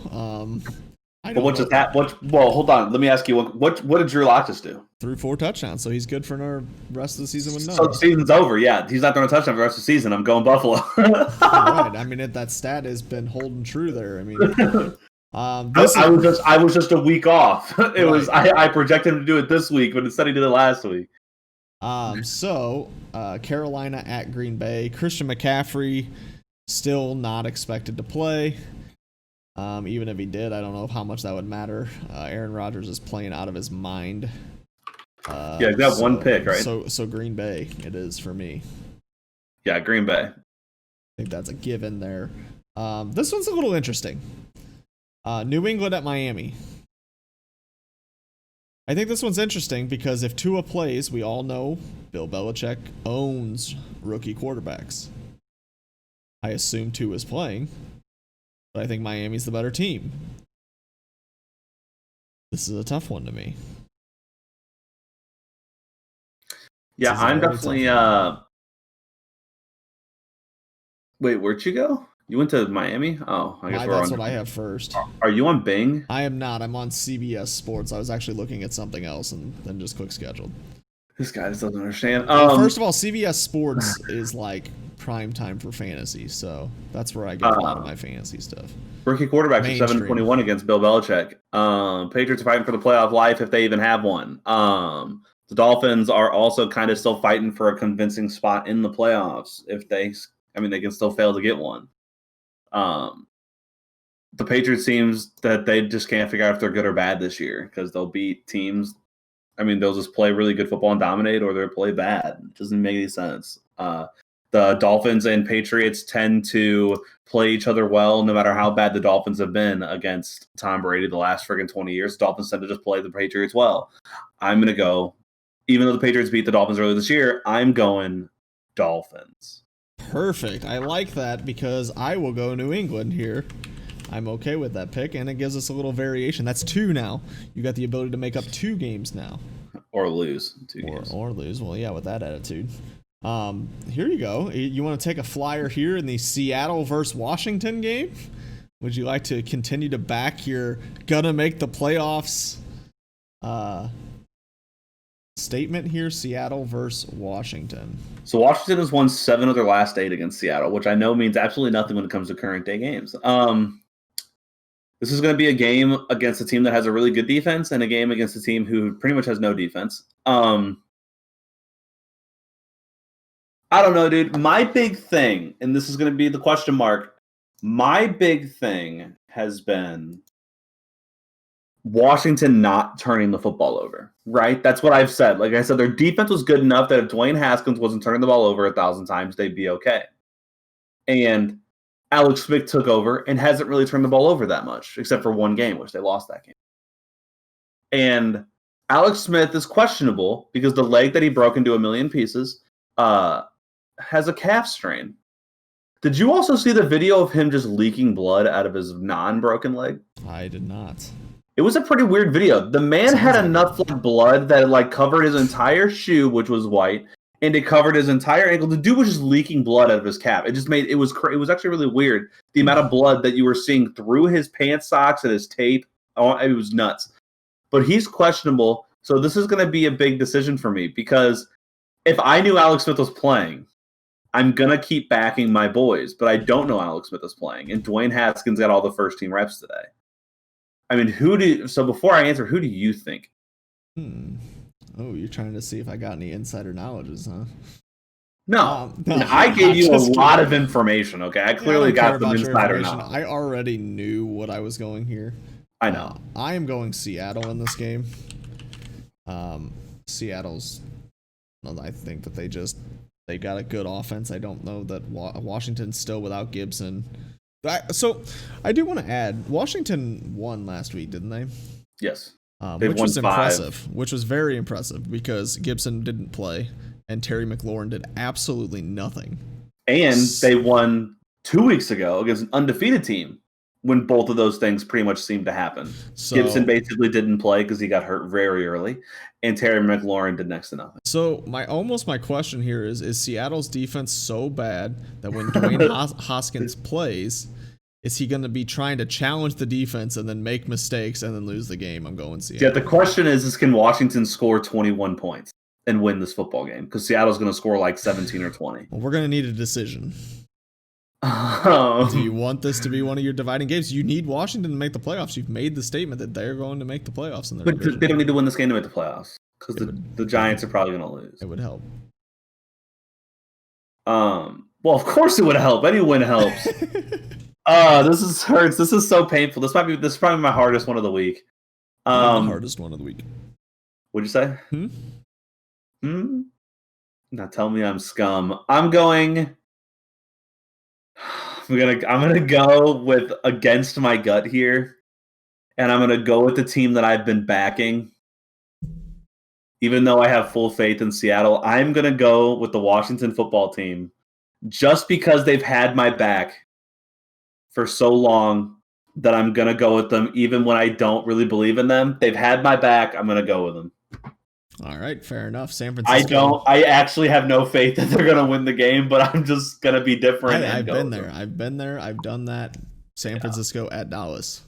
But what's that? Well, hold on. Let me ask you. What did Drew Lock just do? Threw 4 touchdowns, so he's good for the rest of the season with none. So the season's over. Yeah, he's not throwing a touchdown for the rest of the season. I'm going Buffalo. Right. I mean, that stat has been holding true there. I mean, I was just a week off. I projected him to do it this week, but instead he did it last week. So Carolina at Green Bay. Christian McCaffrey still not expected to play. Even if he did, I don't know how much that would matter. Aaron Rodgers is playing out of his mind. He's got one pick, right? So Green Bay it is for me. Yeah, Green Bay. I think that's a given there. This one's a little interesting. New England at Miami. I think this one's interesting because if Tua plays, we all know Bill Belichick owns rookie quarterbacks. I assume Tua's playing. But I think Miami's the better team. This is a tough one to me. Yeah, I'm definitely. Wait, where'd you go? You went to Miami? Oh, I guess that's what I have first. Are you on Bing? I am not. I'm on CBS Sports. I was actually looking at something else and then just quick scheduled. This guy just doesn't understand. First of all, CBS Sports is like prime time for fantasy, so that's where I get a lot of my fantasy stuff. Rookie quarterbacks are 7-21 against Bill Belichick. Patriots are fighting for the playoff life if they even have one. The Dolphins are also kind of still fighting for a convincing spot in the playoffs. They can still fail to get one. The Patriots seems that they just can't figure out if they're good or bad this year because they'll beat teams. They'll just play really good football and dominate, or they'll play bad. It doesn't make any sense. The Dolphins and Patriots tend to play each other well, no matter how bad the Dolphins have been against Tom Brady the last friggin' 20 years. The Dolphins tend to just play the Patriots well. I'm going to go, even though the Patriots beat the Dolphins earlier this year, I'm going Dolphins. Perfect. I like that because I will go New England here. I'm okay with that pick, and it gives us a little variation. That's 2 now. You got the ability to make up 2 games now. Or lose 2 games. Or lose. Well, yeah, with that attitude. Here you go. You want to take a flyer here in the Seattle versus Washington game? Would you like to continue to back your gonna make the playoffs statement here? Seattle versus Washington. So Washington has won 7 of their last 8 against Seattle, which I know means absolutely nothing when it comes to current day games. This is going to be a game against a team that has a really good defense and a game against a team who pretty much has no defense. I don't know, dude. My big thing, and this is going to be the question mark, my big thing has been Washington not turning the football over, right? That's what I've said. Like I said, their defense was good enough that if Dwayne Haskins wasn't turning the ball over 1,000 times, they'd be okay. And Alex Smith took over and hasn't really turned the ball over that much, except for one game, which they lost that game. And Alex Smith is questionable because the leg that he broke into a million pieces has a calf strain. Did you also see the video of him just leaking blood out of his non-broken leg? I did not. It was a pretty weird video. The man had enough blood that covered his entire shoe, which was white, and it covered his entire ankle. The dude was just leaking blood out of his calf. It was actually really weird, the amount of blood that you were seeing through his pants socks and his tape. Oh, it was nuts. But he's questionable, so this is going to be a big decision for me because if I knew Alex Smith was playing, I'm going to keep backing my boys, but I don't know Alex Smith is playing, and Dwayne Haskins got all the first-team reps today. So before I answer, who do you think? Oh, you're trying to see if I got any insider knowledges, huh? No, I gave you a lot of information, okay? I clearly got some insider knowledge. I already knew what I was going here. I know. I am going Seattle in this game. Seattle's, I think that they got a good offense. I don't know that Washington's still without Gibson. So I do want to add, Washington won last week, didn't they? Yes. Which was impressive, which was very impressive because Gibson didn't play and Terry McLaurin did absolutely nothing. And they won 2 weeks ago against an undefeated team when both of those things pretty much seemed to happen. So, Gibson basically didn't play because he got hurt very early, and Terry McLaurin did next to nothing. So my question here is Seattle's defense so bad that when Dwayne Haskins plays, is he going to be trying to challenge the defense and then make mistakes and then lose the game? I'm going Seattle. Yeah, the question is can Washington score 21 points and win this football game? Because Seattle's going to score 17 or 20. Well, we're going to need a decision. Do you want this to be one of your dividing games? You need Washington to make the playoffs. You've made the statement that they're going to make the playoffs in their division. They don't need to win this game to make the playoffs because the Giants are probably going to lose. It would help. Well, of course it would help. Any win helps. This hurts. This is so painful. This is probably my hardest one of the week. The hardest one of the week. What'd you say? Now tell me I'm scum. I'm gonna go with against my gut here, and I'm gonna go with the team that I've been backing. Even though I have full faith in Seattle, I'm gonna go with the Washington football team, just because they've had my back for so long that I'm gonna go with them, even when I don't really believe in them. They've had my back. I'm gonna go with them. All right, fair enough. San Francisco. I actually have no faith that they're gonna win the game, but I'm just gonna be different. I've been there. I've done that. San Francisco at Dallas.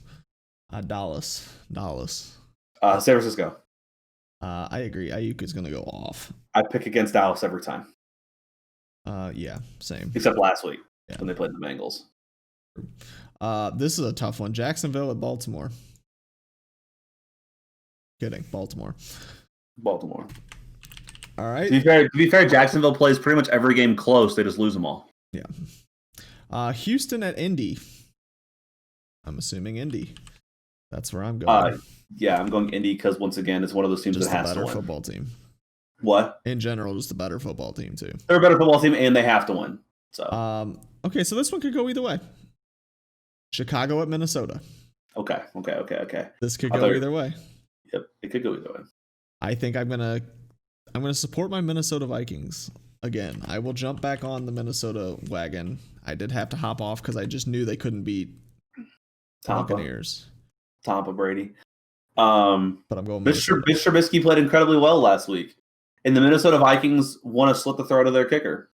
Dallas. San Francisco. I agree. Ayuk is gonna go off. I pick against Dallas every time. Yeah, same. Except last week Yeah. when they played the Bengals. This is a tough one. Jacksonville at Baltimore. Kidding, Baltimore. Baltimore. All right. To be fair, Jacksonville plays pretty much every game close. They just lose them all. Yeah. Houston at Indy. I'm assuming Indy. That's where I'm going. Yeah, I'm going Indy because once again, it's one of those teams just that has to better win. Football team. What? In general, just a better football team too. They're a better football team, and they have to win. So. Okay, so this one could go either way. Chicago at Minnesota. Okay. This could go either way. Yep, it could go either way. I think I'm gonna support my Minnesota Vikings again. I will jump back on the Minnesota wagon. I did have to hop off because I just knew they couldn't beat Buccaneers. Tampa Brady. But I'm going. Mitch Trubisky played incredibly well last week, and the Minnesota Vikings want to slit the throat of their kicker.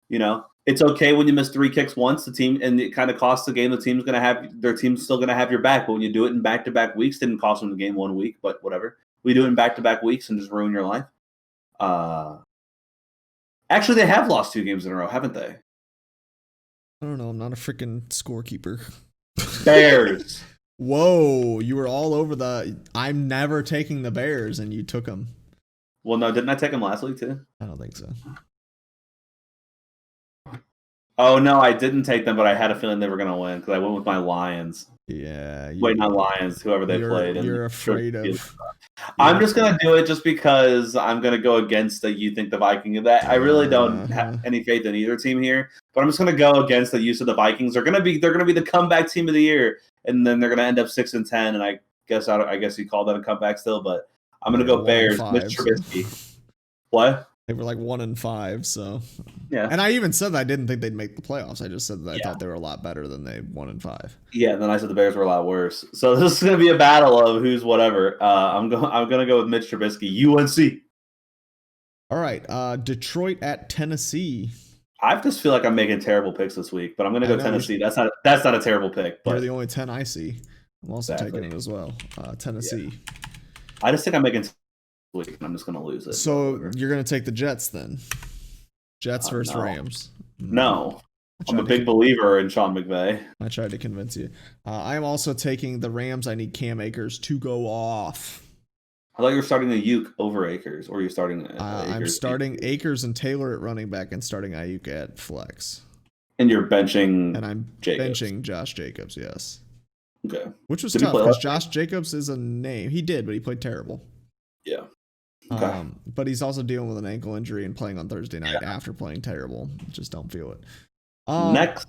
You know, it's okay when you miss 3 kicks once. The team, and it kind of costs the game. Their team's still gonna have your back. But when you do it in back-to-back weeks, didn't cost them the game 1 week, but whatever. We do it in back-to-back weeks and just ruin your life. Actually, they have lost 2 games in a row, haven't they? I don't know. I'm not a freaking scorekeeper. Bears. Whoa, you were all over I'm never taking the Bears, and you took them. Well, no, didn't I take them last week too? I don't think so. Oh, no, I didn't take them, but I had a feeling they were going to win because I went with my Lions. Yeah. Wait, not Lions, whoever they played. You're afraid of. I'm just going to do it just because I'm going to go against that you think the Vikings. That I really don't have any faith in either team here, but I'm just going to go against the use of the Vikings. They're going to be the comeback team of the year, and then they're going to end up 6-10, and I guess you call that a comeback still, but I'm going to go Bears. Mitch Trubisky. What? They were like 1-5, so yeah. And I even said that I didn't think they'd make the playoffs. I just said that I thought they were a lot better than they 1-5. Yeah, and then I said the Bears were a lot worse. So this is going to be a battle of who's whatever. I'm going to go with Mitch Trubisky, UNC. All right, Detroit at Tennessee. I just feel like I'm making terrible picks this week, but I'm going to go Tennessee. That's not a terrible pick. But you're the only 10 I see. I'm also taking it as well. Tennessee. Yeah. I just think I'm making week, and I'm just going to lose it. So you're going to take the Jets then? Jets versus Rams. No. I'm a big believer in Sean McVay. I tried to convince you. I am also taking the Rams. I need Cam Akers to go off. I thought you were starting the Ayuk over Akers, or you're starting Akers. I'm starting Akers and Taylor at running back and starting Ayuk at flex. And you're benching And I'm benching Josh Jacobs, yes. Okay. Which was tough because Josh Jacobs is a name. He did, but he played terrible. Yeah. Okay. But he's also dealing with an ankle injury and playing on Thursday night after playing terrible. Just don't feel it. Next.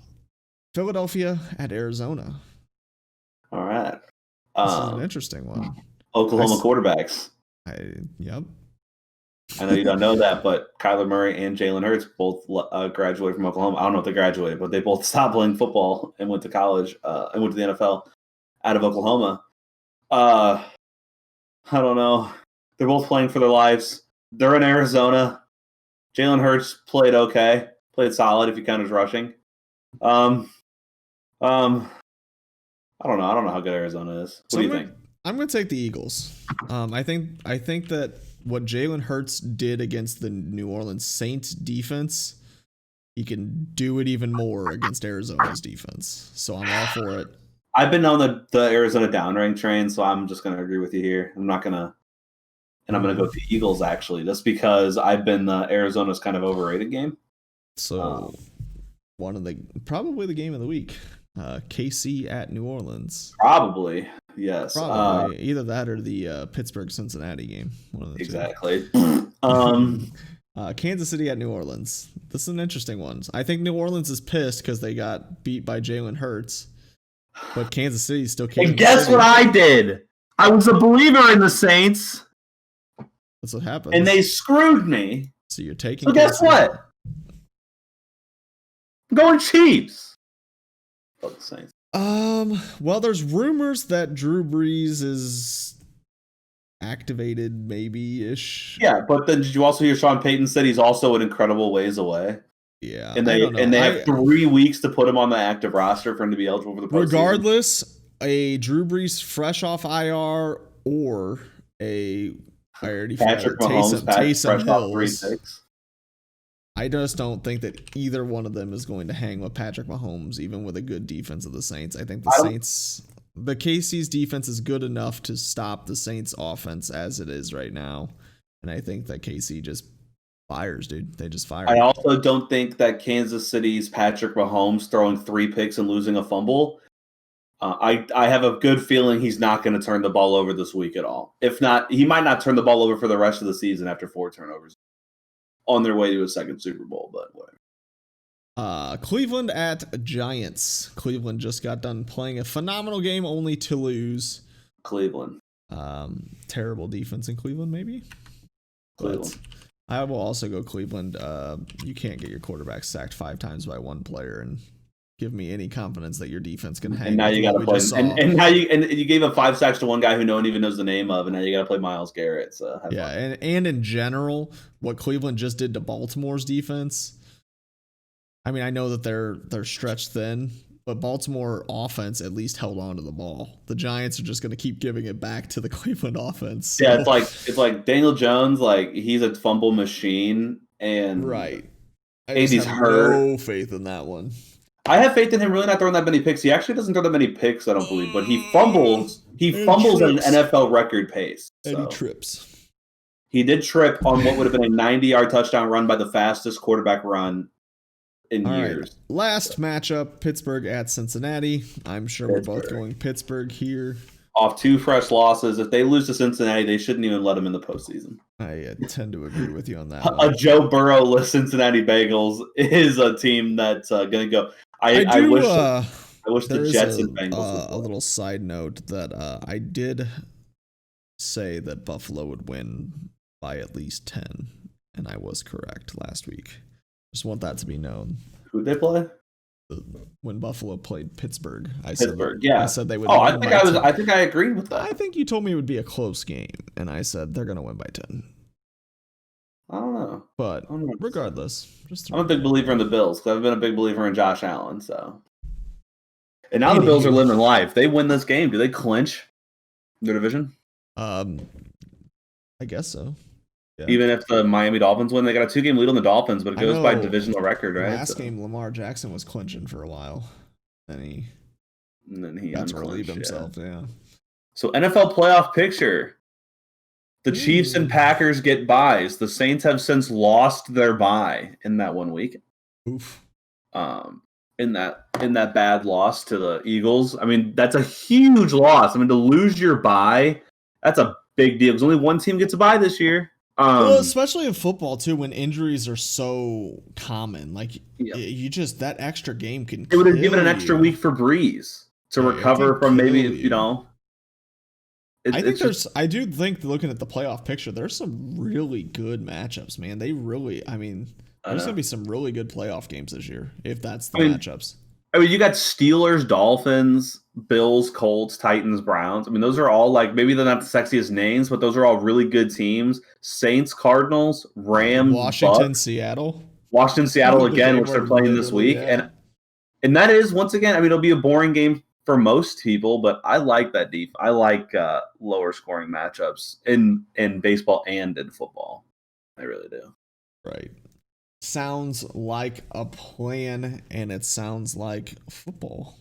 Philadelphia at Arizona. All right. This is an interesting one. Oklahoma quarterbacks. Yep. I know you don't know that, but Kyler Murray and Jalen Hurts both graduated from Oklahoma. I don't know if they graduated, but they both stopped playing football and went to college and went to the NFL out of Oklahoma. I don't know. They're both playing for their lives. They're in Arizona. Jalen Hurts played okay. Played solid if you count his rushing. I don't know. I don't know how good Arizona is. What do you think? I'm going to take the Eagles. I think that what Jalen Hurts did against the New Orleans Saints defense, he can do it even more against Arizona's defense. So I'm all for it. I've been on the Arizona downrank train, so I'm just going to agree with you here. I'm going to go with the Eagles, actually, just because I've been Arizona's kind of overrated game. So probably the game of the week. KC at New Orleans. Probably, yes. Probably either that or the Pittsburgh-Cincinnati game. One of the exactly. Kansas City at New Orleans. This is an interesting one. I think New Orleans is pissed because they got beat by Jalen Hurts, but Kansas City still can't. And guess what I did? I was a believer in the Saints. That's what happened. And they screwed me. So you're taking. So guess what? I'm going Chiefs. Fuck the Saints. Well, there's rumors that Drew Brees is activated, maybe-ish. Yeah, but then did you also hear Sean Payton said he's also an incredible ways away? Yeah, and they have 3 weeks to put him on the active roster for him to be eligible for the postseason. Regardless, a Drew Brees fresh off IR or I already Patrick Mahomes fresh off 3-6. I just don't think that either one of them is going to hang with Patrick Mahomes, even with a good defense of the Saints. I think the KC's defense is good enough to stop the Saints offense as it is right now. And I think that KC just fires, dude. They just fire. I also don't think that Kansas City's Patrick Mahomes throwing 3 picks and losing a fumble. I have a good feeling he's not going to turn the ball over this week at all. If not, he might not turn the ball over for the rest of the season after 4 turnovers on their way to a second Super Bowl, but whatever. Cleveland at Giants. Cleveland just got done playing a phenomenal game only to lose. Cleveland. Terrible defense in Cleveland, maybe? Cleveland. But I will also go Cleveland. You can't get your quarterback sacked 5 times by one player and give me any confidence that your defense can hang. And now you got to play. And now you gave up 5 sacks to one guy who no one even knows the name of, and now you got to play Myles Garrett. So yeah, and in general, what Cleveland just did to Baltimore's defense. I mean, I know that they're stretched thin, but Baltimore offense at least held on to the ball. The Giants are just going to keep giving it back to the Cleveland offense. So. Yeah, it's like Daniel Jones, like he's a fumble machine, and right. I and he's hurt. No faith in that one. I have faith in him really not throwing that many picks. He actually doesn't throw that many picks, I don't believe, but he fumbles. He fumbles at an NFL record pace. So. And he trips. He did trip on what would have been a 90-yard touchdown run by the fastest quarterback run in years. Right. Last matchup, Pittsburgh at Cincinnati. I'm sure we're both going Pittsburgh here. Off 2 fresh losses. If they lose to Cincinnati, they shouldn't even let them in the postseason. I tend to agree with you on that one. A Joe Burrow-less Cincinnati Bengals is a team that's going to go. I wish the Jets and Bengals. A little side note that I did say that Buffalo would win by at least 10, and I was correct last week. Just want that to be known. Who'd they play? When Buffalo played Pittsburgh, I said they would. Oh, I think I agreed with that. I think you told me it would be a close game, and I said they're going to win by 10. I don't know, but regardless, I'm a big believer in the Bills because I've been a big believer in Josh Allen. So, and now the Bills are living life. They win this game. Do they clinch their division? I guess so. Yeah. Even if the Miami Dolphins win, they got a 2-game lead on the Dolphins, but it goes by divisional record, right? Last game, Lamar Jackson was clinching for a while, and then he got to relieve himself. Yeah. So NFL playoff picture: the Chiefs and Packers get byes. The Saints have since lost their bye in that 1 week. Oof. In that bad loss to the Eagles. I mean, that's a huge loss. I mean, to lose your bye, that's a big deal. Because only one team gets a bye this year. Well, especially in football too, when injuries are so common, like you just that extra game can. It would have given an extra week for Breeze to recover from maybe I do think looking at the playoff picture, there's some really good matchups, man. There's gonna be some really good playoff games this year if that's the matchups. I mean, you got Steelers, Dolphins, Bills, Colts, Titans, Browns. I mean, those are all like maybe they're not the sexiest names, but those are all really good teams. Saints, Cardinals, Rams, Washington, Bucks, Seattle again, which they're playing this week, and that is once again. I mean, it'll be a boring game for most people, but I like that deep. I like lower scoring matchups in baseball and in football. I really do. Right. Sounds like a plan, and it sounds like football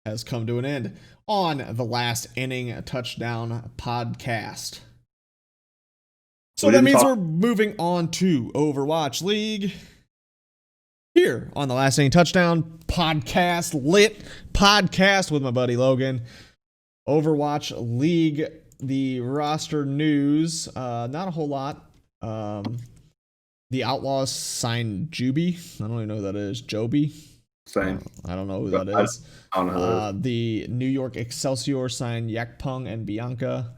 has come to an end on the Last Inning Touchdown podcast. So that means we're moving on to Overwatch League here on the Last Inning Touchdown podcast, lit podcast with my buddy Logan. Overwatch League, the roster news, not a whole lot. The Outlaws signed Juby. I don't even know who that is. Joby? Same. I don't know who that is. I don't know who that is. The New York Excelsior signed Yakpung and Bianca.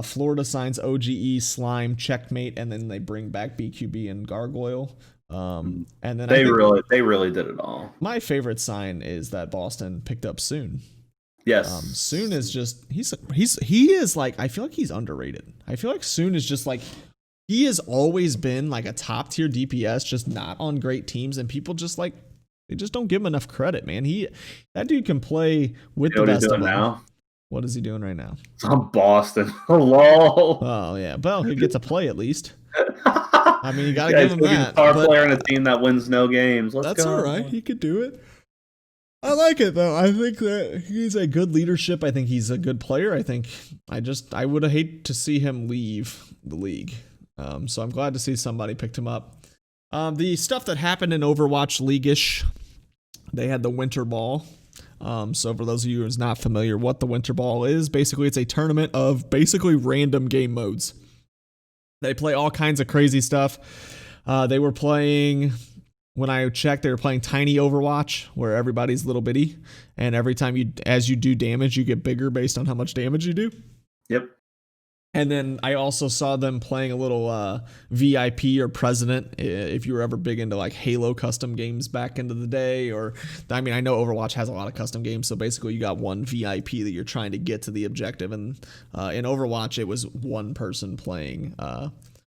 Florida signs OGE, Slime, Checkmate, and then they bring back BQB and Gargoyle. And then they really did it all. My favorite sign is that Boston picked up Soon. Yes. Soon is just he is like, I feel like he's underrated. I feel like Soon is just like, he has always been like a top tier DPS, just not on great teams, and people just like they just don't give him enough credit, man. That dude can play with the best of them. Now? What is he doing right now? It's on Boston. Lol. Oh yeah, well he gets to play at least. I mean, you got to Yeah, give he's him gonna be the that. star But player on a team that wins no games. Let's that's all go. right. He could do it. I like it though. I think that he's a good leadership. I think he's a good player. I would have hate to see him leave the league. So I'm glad to see somebody picked him up. The stuff that happened in Overwatch League-ish, they had the Winter Ball. So for those of you who's not familiar what the Winter Ball is, basically it's a tournament of basically random game modes. They play all kinds of crazy stuff. They were playing, when I checked, they were playing Tiny Overwatch, where everybody's little bitty, and every time as you do damage, you get bigger based on how much damage you do. Yep. And then I also saw them playing a little VIP or President, if you were ever big into like Halo custom games back into the day. Or, I mean, I know Overwatch has a lot of custom games, so basically you got one VIP that you're trying to get to the objective. And in Overwatch, it was one person playing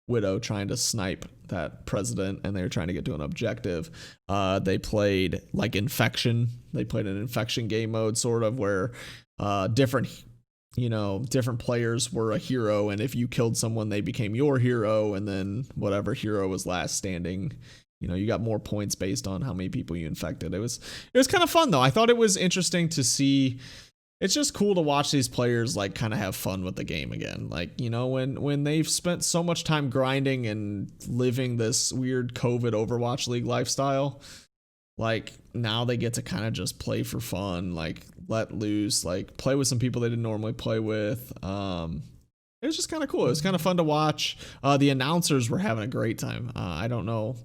Widow trying to snipe that President, and they were trying to get to an objective. They played like Infection. They played an Infection game mode, sort of, where different players were a hero, and if you killed someone, they became your hero, and then whatever hero was last standing, you got more points based on how many people you infected. It was kind of fun though. I thought it was interesting to see. It's just cool to watch these players like kind of have fun with the game again. Like, when they've spent so much time grinding and living this weird COVID Overwatch League lifestyle, like now they get to kind of just play for fun, like let loose, like play with some people they didn't normally play with. It was just kind of cool. It was kind of fun to watch. The announcers were having a great time. I don't know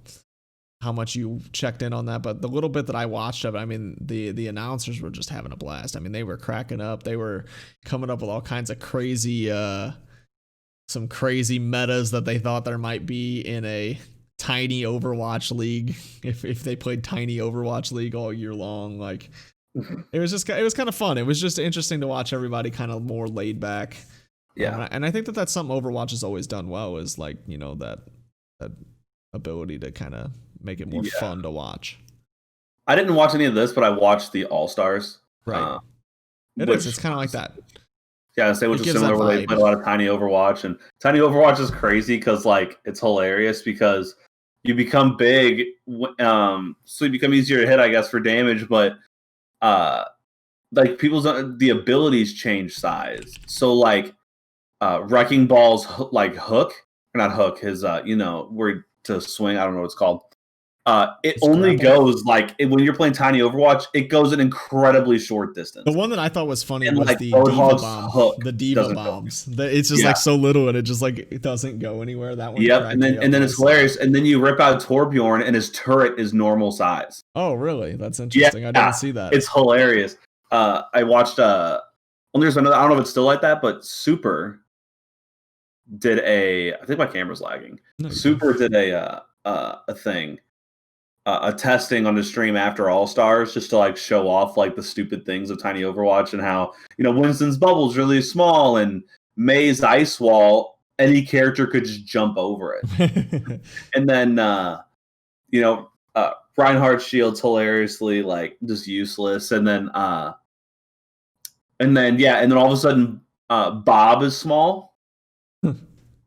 how much you checked in on that, but the little bit that I watched of it, I mean, the announcers were just having a blast. I mean, they were cracking up. They were coming up with all kinds of crazy, some crazy metas that they thought there might be in a tiny Overwatch League if they played tiny Overwatch League all year long. Like, it was kind of fun. It was just interesting to watch everybody kind of more laid back. Yeah. And I think that's something Overwatch has always done well, is like, that ability to kind of make it more fun to watch. I didn't watch any of this, but I watched the All-Stars. Right. It's kind of like that. Yeah, which is similar, where they played a lot of Tiny Overwatch. And Tiny Overwatch is crazy because, like, it's hilarious because you become big, so you become easier to hit, I guess, for damage, but like the abilities change size. So like Wrecking Ball's like hook, or not hook, his where to swing, I don't know what it's called. It only goes like when you're playing Tiny Overwatch, it goes an incredibly short distance. The one that I thought was funny was like the Diva Bomb. Hook the Diva Bombs. It's just like so little, and it just like it doesn't go anywhere. That one. Yep, and then it's hilarious. And then you rip out Torbjorn, and his turret is normal size. Oh, really? That's interesting. I didn't see that. It's hilarious. I watched. Well, there's another. I don't know if it's still like that, but Super did I think my camera's lagging. No, Super did a thing. A testing on the stream after All Stars, just to like show off like the stupid things of Tiny Overwatch and how Winston's bubble's really small and May's ice wall, any character could just jump over it. And then Reinhardt's shield's hilariously like just useless, and then all of a sudden Bob is small,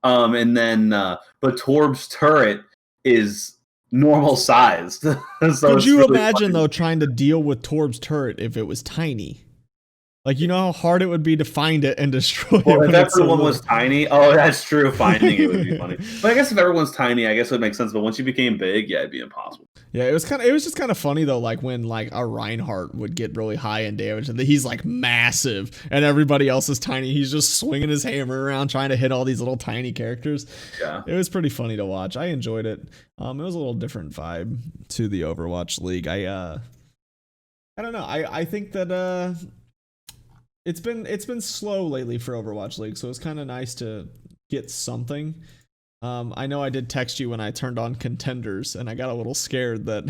and then but Torb's turret is normal sized. So could you really imagine though trying to deal with Torb's turret if it was tiny? Like, how hard it would be to find it and destroy it. If everyone was tiny, that's true. Finding it would be funny. But I guess if everyone's tiny, I guess it would make sense. But once you became big, it'd be impossible. Yeah, it was just kind of funny though, like when like a Reinhardt would get really high in damage and he's like massive and everybody else is tiny. He's just swinging his hammer around trying to hit all these little tiny characters. Yeah, it was pretty funny to watch. I enjoyed it. It was a little different vibe to the Overwatch League. I don't know. I think that it's been slow lately for Overwatch League, so it's kind of nice to get something. I know I did text you when I turned on contenders, and I got a little scared that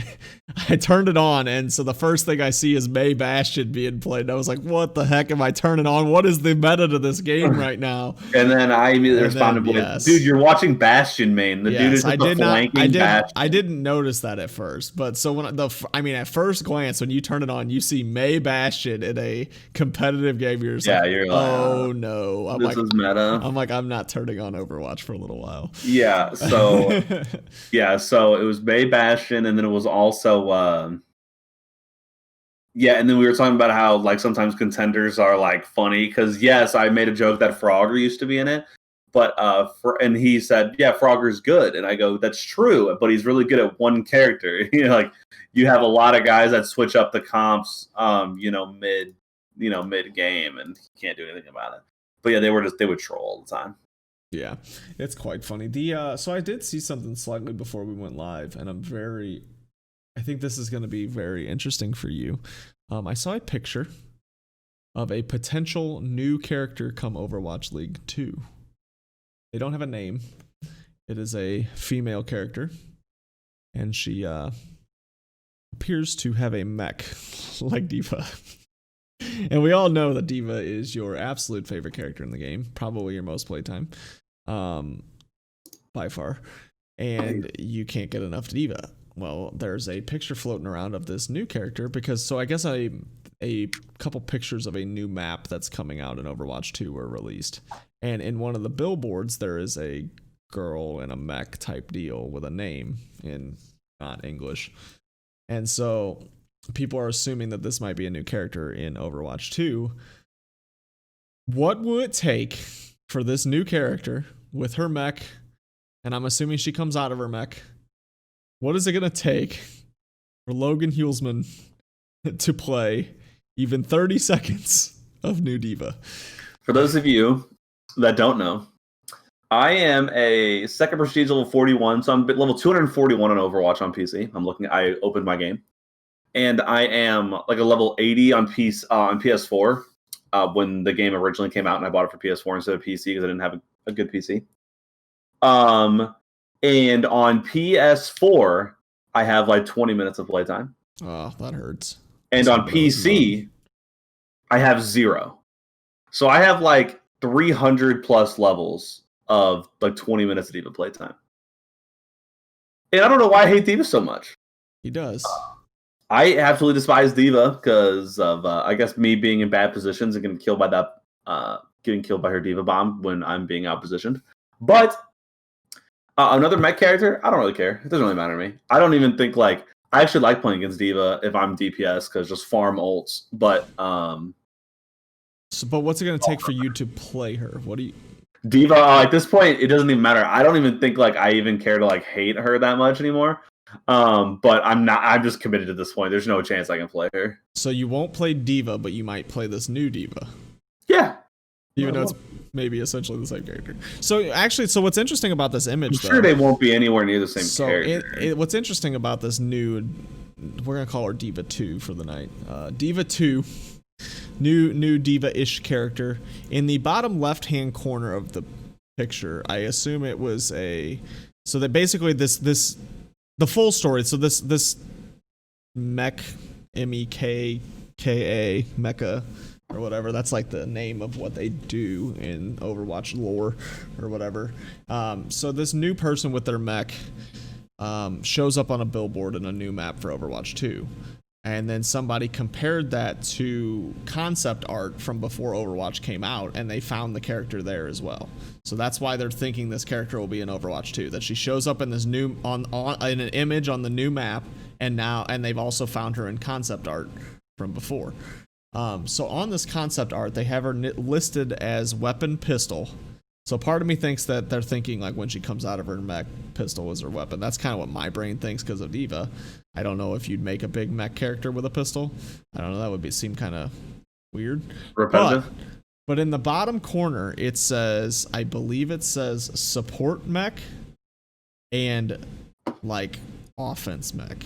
I turned it on, and so the first thing I see is May Bastion being played. And I was like, "What the heck am I turning on? What is the meta to this game right now?" And then I immediately responded with, yes. "Dude, you're watching Bastion, main. The dude is just a flanking Bastion." I didn't notice that at first, but so when at first glance, when you turn it on, you see May Bastion in a competitive game. You're like, "Oh no!" This is meta. I'm like, I'm not turning on Overwatch for a little while. Yeah, so it was May Bastion, and then it was also and then we were talking about how like sometimes contenders are like funny because yes, I made a joke that Frogger used to be in it, but and he said, yeah, Frogger's good, and I go, that's true, but he's really good at one character. Like you have a lot of guys that switch up the comps, mid game, and he can't do anything about it. But yeah, they would troll all the time. Yeah, it's quite funny. So I did see something slightly before we went live, and I think this is going to be very interesting for you. I saw a picture of a potential new character come Overwatch League 2. They don't have a name. It is a female character, and she appears to have a mech like D.Va. And we all know that D.Va is your absolute favorite character in the game, probably your most playtime, by far. And you can't get enough D.Va. Well, there's a picture floating around of this new character so I guess a couple pictures of a new map that's coming out in Overwatch 2 were released. And in one of the billboards, there is a girl in a mech type deal with a name in not English. And so people are assuming that this might be a new character in Overwatch 2. What will it take for this new character with her mech? And I'm assuming she comes out of her mech. What is it going to take for Logan Hulsman to play even 30 seconds of new D.Va? For those of you that don't know, I am a second prestige level 41, so I'm level 241 on Overwatch on PC. I opened my game. And I am like a level 80 on PS4 when the game originally came out, and I bought it for PS4 instead of PC because I didn't have a good PC. And on PS4, I have like 20 minutes of playtime. Oh, that hurts. And on PC, I have 0. So I have like 300 plus levels of like 20 minutes of D.Va playtime. And I don't know why I hate D.Va so much. He does. I absolutely despise D.Va because of I guess me being in bad positions and getting killed by her D.Va bomb when I'm being outpositioned. But another mech character, I don't really care. It doesn't really matter to me. I don't even think I actually like playing against D.Va if I'm DPS because just farm ults. But but what's it going to take for you to play her? What do you? D.Va at this point, it doesn't even matter. I don't even think I even care to hate her that much anymore. But I'm just committed at this point. There's no chance I can play her. So you won't play D.Va, but you might play this new D.Va. Yeah. Even though it's maybe essentially the same character. So what's interesting about this image, I'm sure they won't be anywhere near the same character. What's interesting about this new, we're going to call her D.Va 2 for the night. D.Va 2, new D.Va-ish character. In the bottom left-hand corner of the picture, I assume it was so that basically the full story. So this mech, MEKKA, mecha, or whatever, that's like the name of what they do in Overwatch lore or whatever. So this new person with their mech shows up on a billboard in a new map for Overwatch 2. And then somebody compared that to concept art from before Overwatch came out, and they found the character there as well. So that's why they're thinking this character will be in Overwatch 2. That she shows up in this new in an image on the new map, and they've also found her in concept art from before. So on this concept art, they have her listed as weapon pistol. So part of me thinks that they're thinking when she comes out of her mech, pistol is her weapon. That's kind of what my brain thinks because of D.Va. I don't know if you'd make a big mech character with a pistol. I don't know. That would seem kind of weird. Repetitive. But in the bottom corner, it says, I believe it says support mech and offense mech.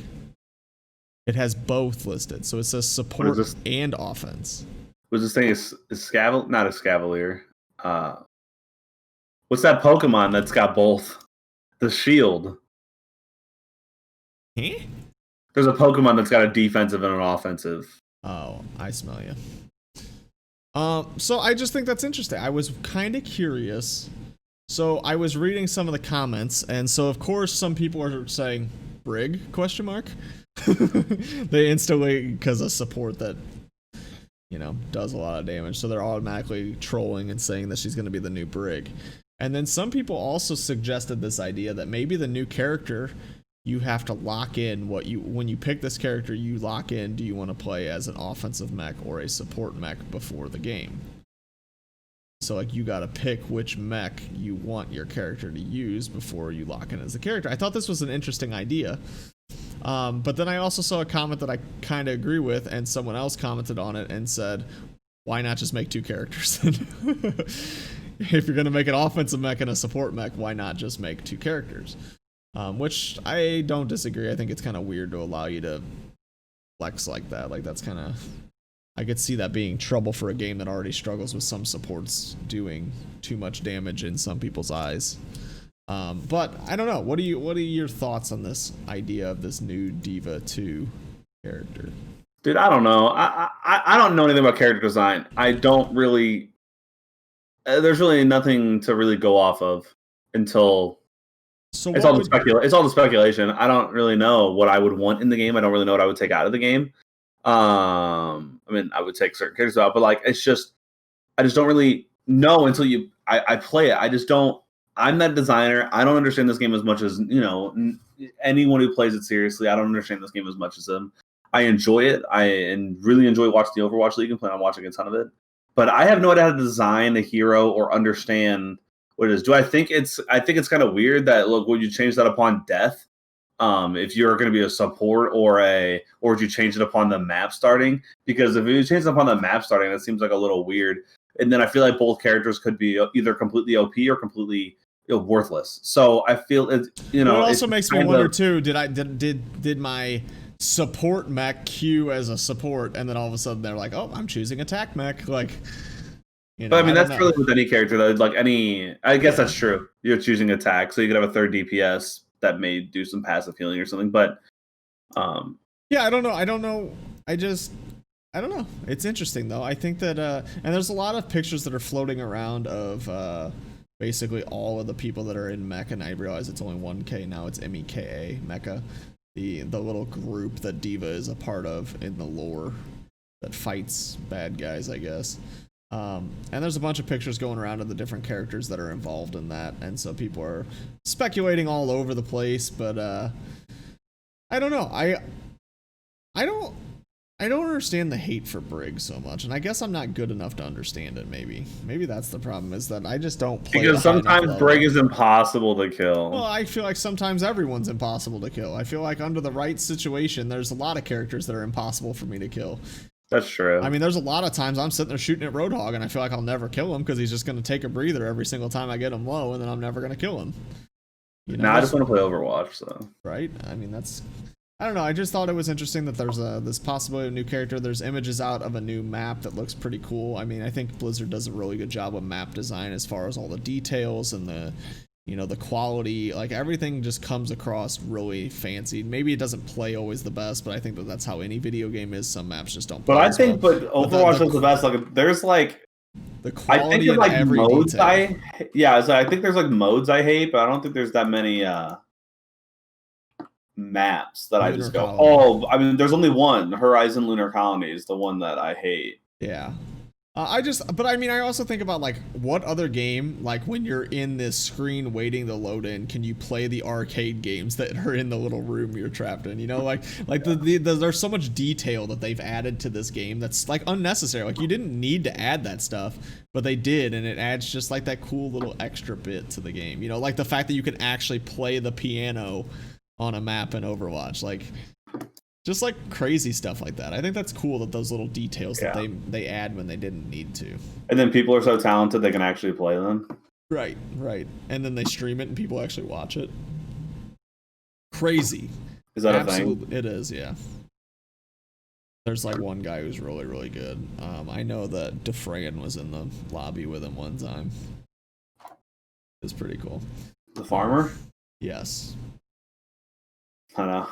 It has both listed. So it says support and offense. Was this thing not a Scavalier? What's that Pokemon that's got both? The shield. Huh? There's a Pokemon that's got a defensive and an offensive. Oh, I smell you. So I just think that's interesting. I was kind of curious. So I was reading some of the comments, and so of course some people are saying Brig question mark. They instantly, because of support that, you know, does a lot of damage, so they're automatically trolling and saying that she's going to be the new Brig. And then some people also suggested this idea that maybe the new character, you have to lock in what you, when you pick this character, you lock in, do you want to play as an offensive mech or a support mech before the game? So like you gotta pick which mech you want your character to use before you lock in as the character. I thought this was an interesting idea. But then I also saw a comment that I kind of agree with, and someone else commented on it and said, why not just make two characters? If you're going to make an offensive mech and a support mech, why not just make two characters? Which I don't disagree. I think it's kind of weird to allow you to flex like that. Like that's kind of, I could see that being trouble for a game that already struggles with some supports doing too much damage in some people's eyes. But I don't know. What are your thoughts on this idea of this new Diva 2 character? Dude, I don't know. I don't know anything about character design. I don't really. There's really nothing to really go off of until. So it's all the speculation. I don't really know what I would want in the game. I don't really know what I would take out of the game. I mean, I would take certain characters out, but like, it's just, I just don't really know until I play it. I just don't. I'm that designer. I don't understand this game as much as, you know, anyone who plays it seriously. I don't understand this game as much as them. I enjoy it. I really enjoy watching the Overwatch League and plan on watching a ton of it. But I have no idea how to design a hero or understand what it is. I think it's kind of weird that, look, would you change that upon death? If you're going to be a support or would you change it upon the map starting? Because if you change it upon the map starting, that seems like a little weird. And then I feel like both characters could be either completely OP or completely worthless. So I feel it. You know, it also makes me wonder too. Did my support mech queue as a support, and then all of a sudden they're like, oh, I'm choosing attack mech, like. You know, but I mean, that's really with any character though. Like I guess that's true. You're choosing attack, so you could have a third DPS that may do some passive healing or something. But yeah, I don't know. I don't know. It's interesting though. I think that and there's a lot of pictures that are floating around of basically all of the people that are in Mecha, and I realize it's only 1K now. It's MEKA Mecha, the little group that Diva is a part of in the lore that fights bad guys, I guess. And there's a bunch of pictures going around of the different characters that are involved in that, and so people are speculating all over the place. But I don't know. I don't understand the hate for Brig so much, and I guess I'm not good enough to understand it. Maybe that's the problem, is that I just don't play. Because sometimes Brig is impossible to kill. Well, I feel like sometimes everyone's impossible to kill. I feel like under the right situation, there's a lot of characters that are impossible for me to kill. That's true. I mean, there's a lot of times I'm sitting there shooting at Roadhog, and I feel like I'll never kill him because he's just going to take a breather every single time I get him low, and then I'm never going to kill him. You know, I just want to play Overwatch, so. Right? I mean, I don't know. I just thought it was interesting that there's this possibility of a new character. There's images out of a new map that looks pretty cool. I mean, I think Blizzard does a really good job of map design as far as all the details and the quality. Like, everything just comes across really fancy. Maybe it doesn't play always the best, but I think that's how any video game is. Some maps just don't play. But I think Overwatch is the best. Like, there's like the quality, I think there's like every modes detail. So I think there's like modes I hate, but I don't think there's that many maps that I just go, oh, I mean, there's only one. Horizon Lunar Colony is the one that I hate. Yeah. But I mean, I also think about, like, what other game, like, when you're in this screen waiting to load in, can you play the arcade games that are in the little room you're trapped in? You know, like there's so much detail that they've added to this game that's, like, unnecessary. Like, you didn't need to add that stuff, but they did, and it adds just, like, that cool little extra bit to the game. You know, like the fact that you can actually play the piano on a map in Overwatch, like, just like crazy stuff like that. I think that's cool that those little details that they add when they didn't need to. And then people are so talented they can actually play them. Right. And then they stream it and people actually watch it. Crazy. Is that a thing? It is, yeah. There's like one guy who's really, really good. I know that Defrayan was in the lobby with him one time. It's pretty cool. The farmer? Yes. I know.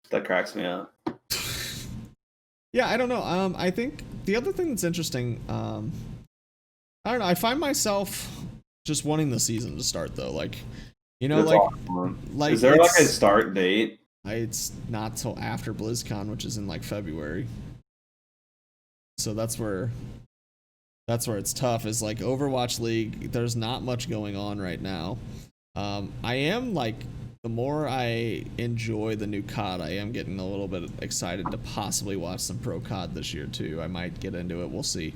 That cracks me up. Yeah, I don't know. I think the other thing that's interesting, I don't know. I find myself just wanting the season to start though. Like, you know, It's awesome. like Is there like a start date? It's not till after BlizzCon, which is in like February. So that's where it's tough. Is like Overwatch League. There's not much going on right now. I am like, the more I enjoy the new COD, I am getting a little bit excited to possibly watch some Pro COD this year too. I might get into it. We'll see.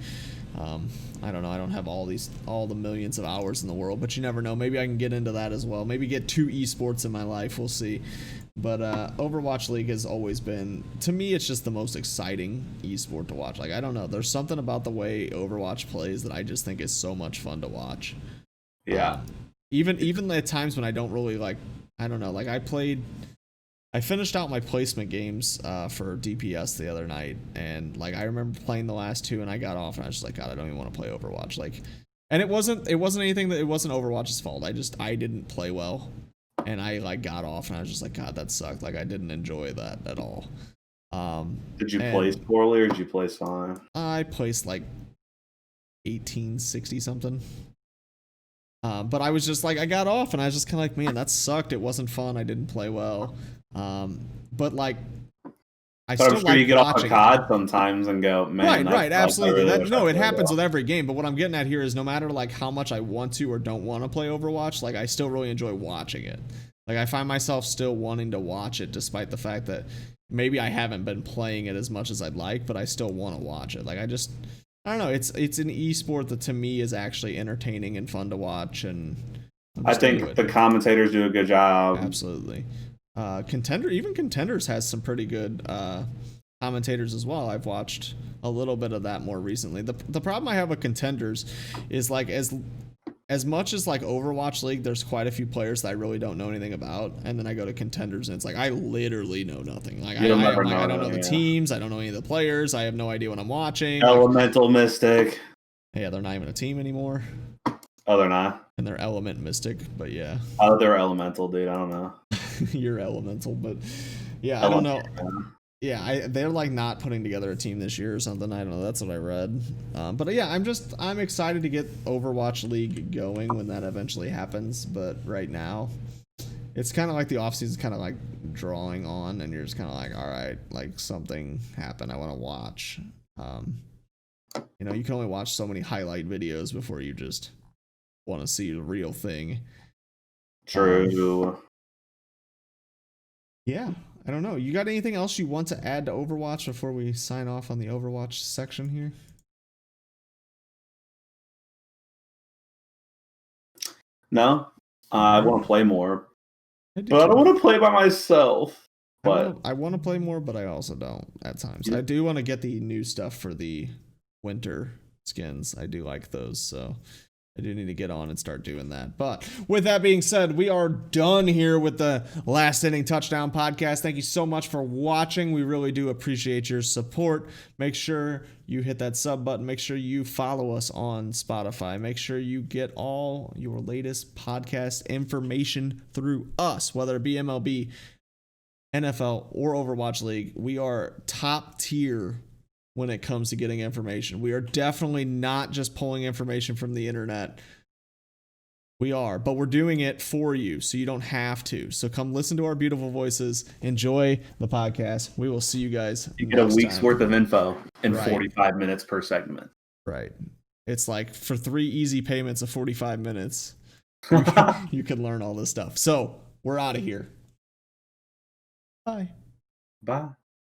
I don't know. I don't have all the millions of hours in the world, but you never know. Maybe I can get into that as well. Maybe get 2 esports in my life. We'll see. But Overwatch League has always been, to me, it's just the most exciting esport to watch. Like, I don't know. There's something about the way Overwatch plays that I just think is so much fun to watch. Yeah. Even at times when I don't really like, I don't know. Like I finished out my placement games for DPS the other night, and like I remember playing the last 2, and I got off, and I was just like, God, I don't even want to play Overwatch. Like, and it wasn't anything that, it wasn't Overwatch's fault. I didn't play well, and I like got off, and I was just like, God, that sucked. Like, I didn't enjoy that at all. Did you place poorly or did you place fine? I placed like 1860 something. But I was just like, I got off, and I was just kind of like, man, that sucked. It wasn't fun. I didn't play well. But like, I'm sure you get off a COD sometimes and go, man. Right, absolutely. It happens well. with every game. But what I'm getting at here is, no matter like how much I want to or don't want to play Overwatch, like I still really enjoy watching it. Like, I find myself still wanting to watch it, despite the fact that maybe I haven't been playing it as much as I'd like, but I still want to watch it. Like, I don't know. It's an esport that to me is actually entertaining and fun to watch, and I think the commentators do a good job. Absolutely. Contenders has some pretty good commentators as well. I've watched a little bit of that more recently. The problem I have with Contenders is, like, as much as like Overwatch League, there's quite a few players that I really don't know anything about, and then I go to Contenders and it's like I literally know nothing. Like, I don't know the teams, I don't know any of the players, I have no idea what I'm watching. Elemental Mystic. Yeah, they're not even a team anymore. Oh, they're not? And they're Element Mystic, but yeah. Oh, they're Elemental, dude. I don't know. You're Elemental, but yeah, I don't know. Yeah, they're like not putting together a team this year or something. I don't know. That's what I read. But yeah, I'm excited to get Overwatch League going when that eventually happens. But right now, it's kind of like the offseason kind of like drawing on, and you're just kind of like, all right, like something happened. I want to watch. You know, you can only watch so many highlight videos before you just want to see the real thing. True. Yeah. I don't know. You got anything else you want to add to Overwatch before we sign off on the Overwatch section here? No. I want to play more. But I don't want to play by myself. But I want to play more, but I also don't at times. I do want to get the new stuff for the winter skins. I do like those, so I do need to get on and start doing that. But with that being said, we are done here with the Last Inning Touchdown podcast. Thank you so much for watching. We really do appreciate your support. Make sure you hit that sub button. Make sure you follow us on Spotify. Make sure you get all your latest podcast information through us, whether it be MLB, NFL, or Overwatch League. We are top tier when it comes to getting information. We are definitely not just pulling information from the internet. We are, but we're doing it for you, so you don't have to. So come listen to our beautiful voices. Enjoy the podcast. We will see you guys. You get a week's worth of info in 45 minutes per segment. Right. It's like for 3 easy payments of 45 minutes, you can learn all this stuff. So we're out of here. Bye. Bye.